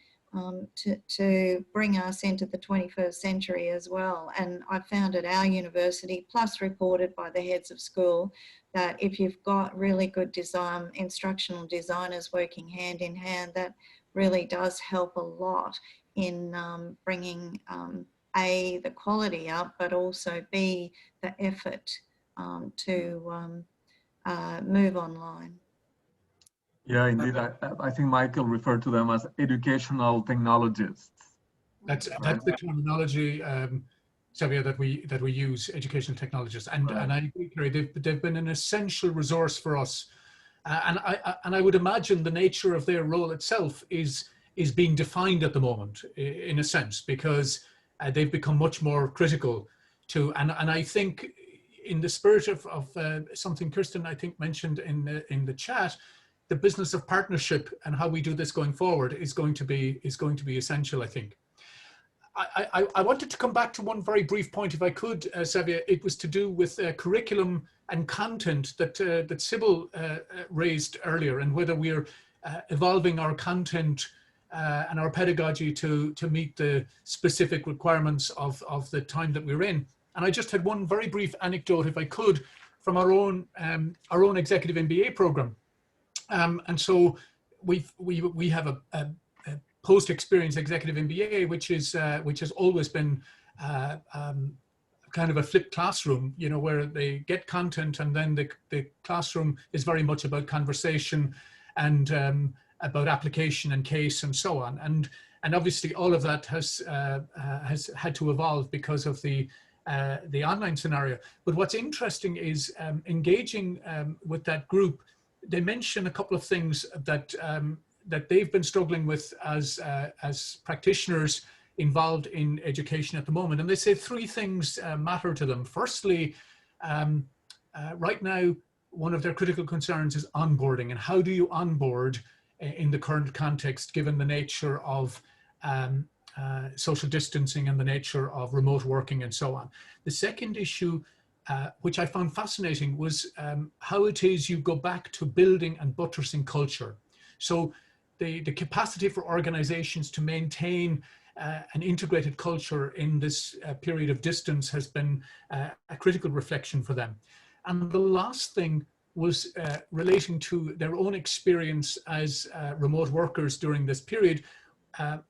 to bring us into the 21st century as well. And I found at our university, plus reported by the heads of school, that if you've got really good instructional designers working hand in hand, that really does help a lot in bringing A, the quality up, but also B, the effort to move online. Yeah, indeed. I think Michael referred to them as educational technologists. That's the terminology, Xavier, that we use, educational technologists, and Right. and I agree. They've been an essential resource for us, and I would imagine the nature of their role itself is being defined at the moment, in a sense, because they've become much more critical to, and I think in the spirit of something Kirsten I think mentioned in the chat, the business of partnership and how we do this going forward is going to be essential, I think. I wanted to come back to one very brief point, if I could, Xavier. It was to do with curriculum and content that Sibel raised earlier, and whether we're evolving our content and our pedagogy to meet the specific requirements of the time that we're in. And I just had one very brief anecdote, if I could, from our own executive MBA program. And so we have a post-experience executive MBA, which has always been kind of a flipped classroom, you know, where they get content, and then the classroom is very much about conversation and about application and case and so on. And obviously all of that has had to evolve because of the the online scenario. But what's interesting is engaging with that group. They mention a couple of things that that they've been struggling with as practitioners involved in education at the moment. And they say three things matter to them. Firstly, right now, one of their critical concerns is onboarding, and how do you onboard in the current context, given the nature of social distancing and the nature of remote working and so on. The second issue, which I found fascinating, was how it is you go back to building and buttressing culture. So the capacity for organizations to maintain an integrated culture in this period of distance has been a critical reflection for them. And the last thing was relating to their own experience as remote workers during this period,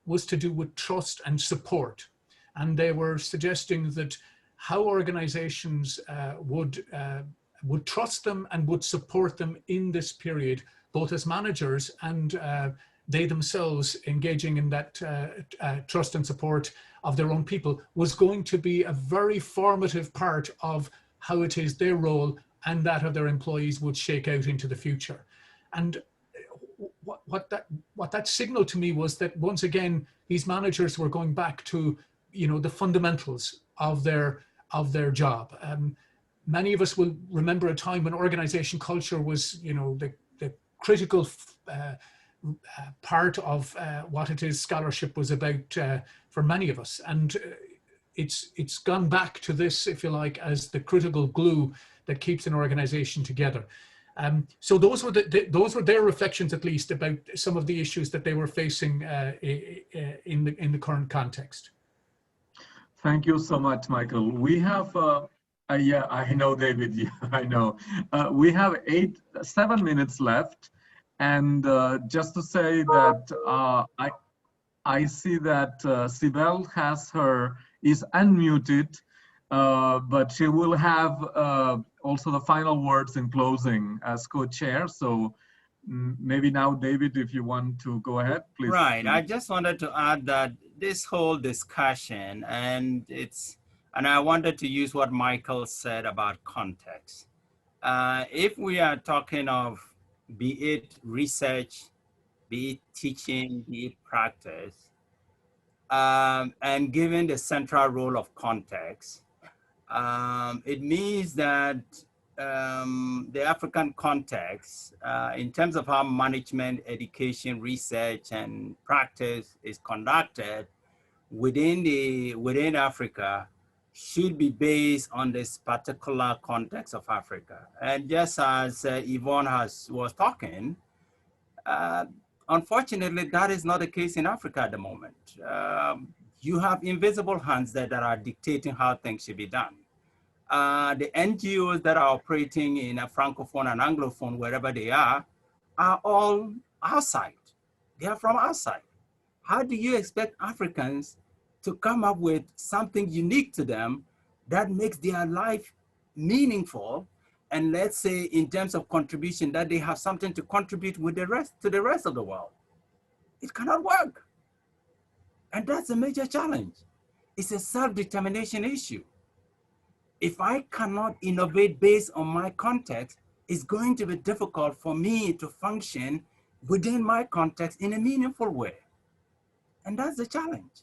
was to do with trust and support. And they were suggesting that how organizations would trust them and would support them in this period, both as managers and they themselves engaging in that trust and support of their own people, was going to be a very formative part of how it is their role and that of their employees would shake out into the future. And what that signaled to me was that once again, these managers were going back to, you know, the fundamentals of their job. Many of us will remember a time when organization culture was, you know, the critical part of what it is scholarship was about for many of us. And it's gone back to this, if you like, as the critical glue that keeps an organization together. So those were their reflections, at least, about some of the issues that they were facing in the current context. Thank you so much, Michael. We have, yeah, I know, David, yeah, I know. We have 7 minutes left. And just to say that I see that Sibel is unmuted, but she will have also the final words in closing as co-chair. So maybe now, David, if you want to go ahead, please. Right. I just wanted to add that this whole discussion, and I wanted to use what Michael said about context. If we are talking of, be it research, be it teaching, be it practice, and given the central role of context, it means that the African context, in terms of how management, education, research, and practice is conducted within Africa, should be based on this particular context of Africa. And just as Yvonne was talking, unfortunately, that is not the case in Africa at the moment. You have invisible hands that are dictating how things should be done. The NGOs that are operating in a Francophone and Anglophone, wherever they are all outside. They are from outside. How do you expect Africans to come up with something unique to them that makes their life meaningful, and let's say in terms of contribution, that they have something to contribute with the rest of the world? It cannot work. And that's a major challenge. It's a self-determination issue. If I cannot innovate based on my context, it's going to be difficult for me to function within my context in a meaningful way. And that's the challenge.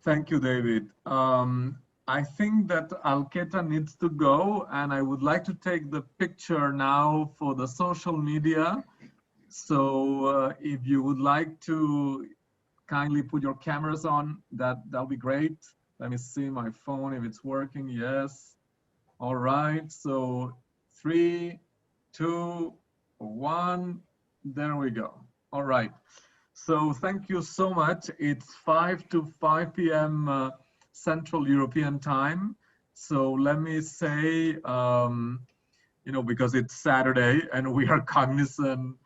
Thank you, David. I think that Alketa needs to go, and I would like to take the picture now for the social media. So if you would like to kindly put your cameras on, that'll be great. Let me see my phone if it's working. Yes. All right. So 3, 2, 1. There we go. All right. So thank you so much. It's 5 to 5 p.m. Central European time. So let me say, you know, because it's Saturday and we are cognizant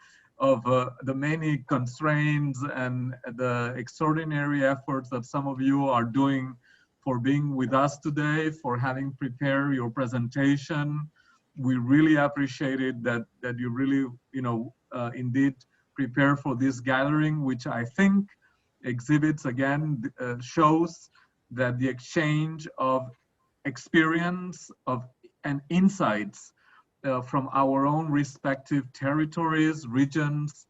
of the many constraints and the extraordinary efforts that some of you are doing for being with us today, for having prepared your presentation. We really appreciate it that you really, you know, indeed prepare for this gathering, which I think exhibits again shows that the exchange of experience and insights from our own respective territories, regions,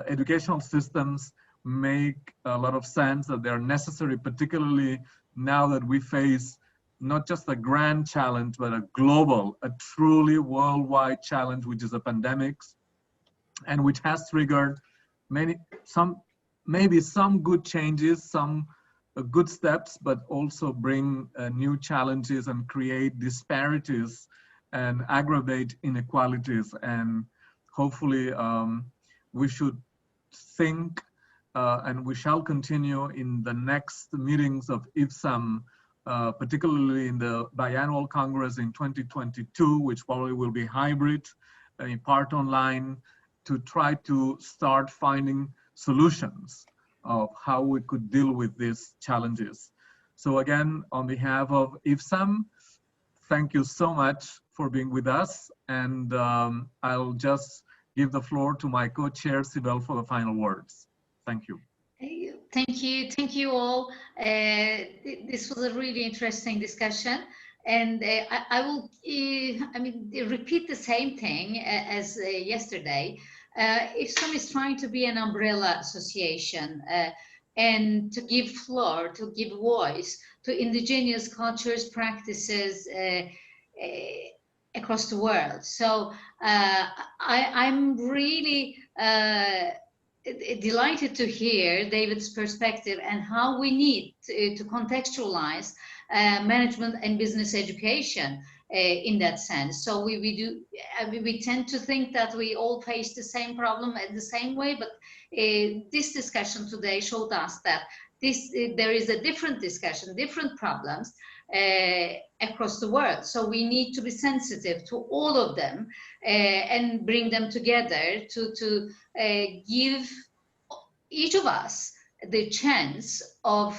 educational systems make a lot of sense, that they're necessary, particularly now that we face not just a grand challenge, but a global, a truly worldwide challenge, which is a pandemic, and which has triggered maybe some good changes, some good steps, but also bring new challenges and create disparities and aggravate inequalities. And hopefully we should think and we shall continue in the next meetings of IFSAM, particularly in the biannual Congress in 2022, which probably will be hybrid, in part online, to try to start finding solutions of how we could deal with these challenges. So again, on behalf of IFSAM, thank you so much for being with us. And I'll just give the floor to my co-chair, Sibel, for the final words. Thank you. Thank you all. This was a really interesting discussion. And I will, repeat the same thing as yesterday. IFSAM is trying to be an umbrella association and to give floor, to give voice to indigenous cultures, practices across the world. So I'm really delighted to hear David's perspective and how we need to contextualize management and business education in that sense. So we tend to think that we all face the same problem in the same way, but this discussion today showed us that there is a different discussion, different problems across the world. So we need to be sensitive to all of them and bring them together to give each of us the chance of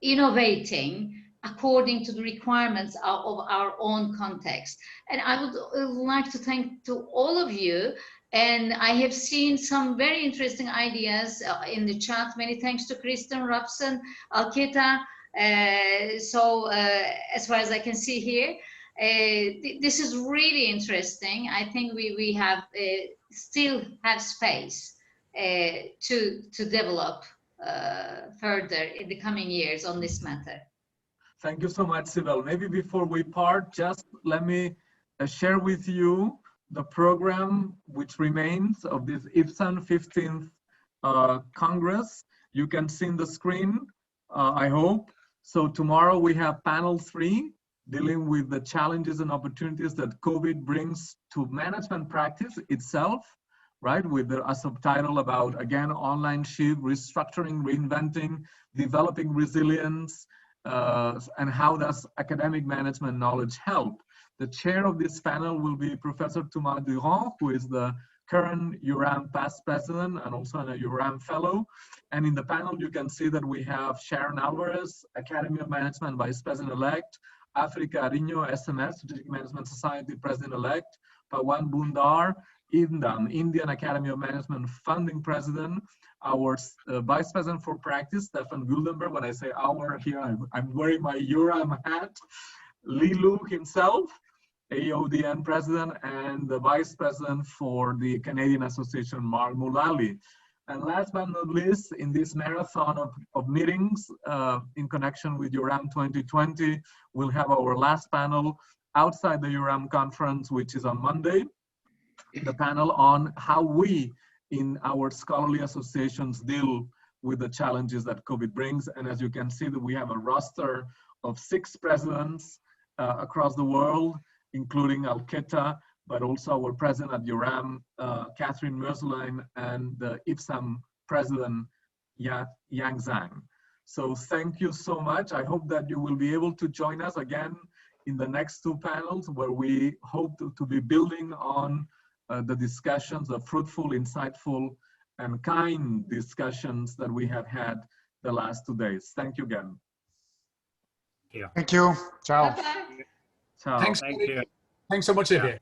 innovating according to the requirements of our own context. And I would like to thank to all of you. And I have seen some very interesting ideas in the chat. Many thanks to Kristen, Robson, Alketa. So as far as I can see here, this is really interesting. I think we have still have space to develop further in the coming years on this matter. Thank you so much, Sibel. Maybe before we part, just let me share with you the program which remains of this IFSAM 15th Congress. You can see in the screen, I hope. So tomorrow we have panel 3, dealing with the challenges and opportunities that COVID brings to management practice itself, right? With a subtitle about, again, online shift, restructuring, reinventing, developing resilience, and how does academic management knowledge help? The chair of this panel will be Professor Thomas Durand, who is the current URAM past president and also a URAM fellow. And in the panel, you can see that we have Sharon Alvarez, Academy of Management Vice President-elect, Africa Ariño, SMS, Strategic Management Society President-elect, Pawan Bundar, INDAM, Indian Academy of Management Funding President, our Vice President for Practice, Stefan Guldenberg. When I say our here, I'm wearing my URAM hat. Lilu himself, AODN President, and the Vice President for the Canadian Association, Mark Mulally. And last but not least, in this marathon of meetings in connection with URAM 2020, we'll have our last panel outside the URAM conference, which is on Monday. The panel on how we in our scholarly associations deal with the challenges that COVID brings. And as you can see, that we have a roster of 6 presidents across the world, including Alketa, but also our president at URAM, Catherine Merslein, and the IFSAM president, Yang Zhang. So thank you so much. I hope that you will be able to join us again in the next 2 panels, where we hope to be building on the discussions, the fruitful, insightful, and kind discussions that we have had the last 2 days. Thank you again. Yeah. Thank you. Ciao. Bye-bye. Ciao. Thanks. Thank you. Thanks so much, Xavier.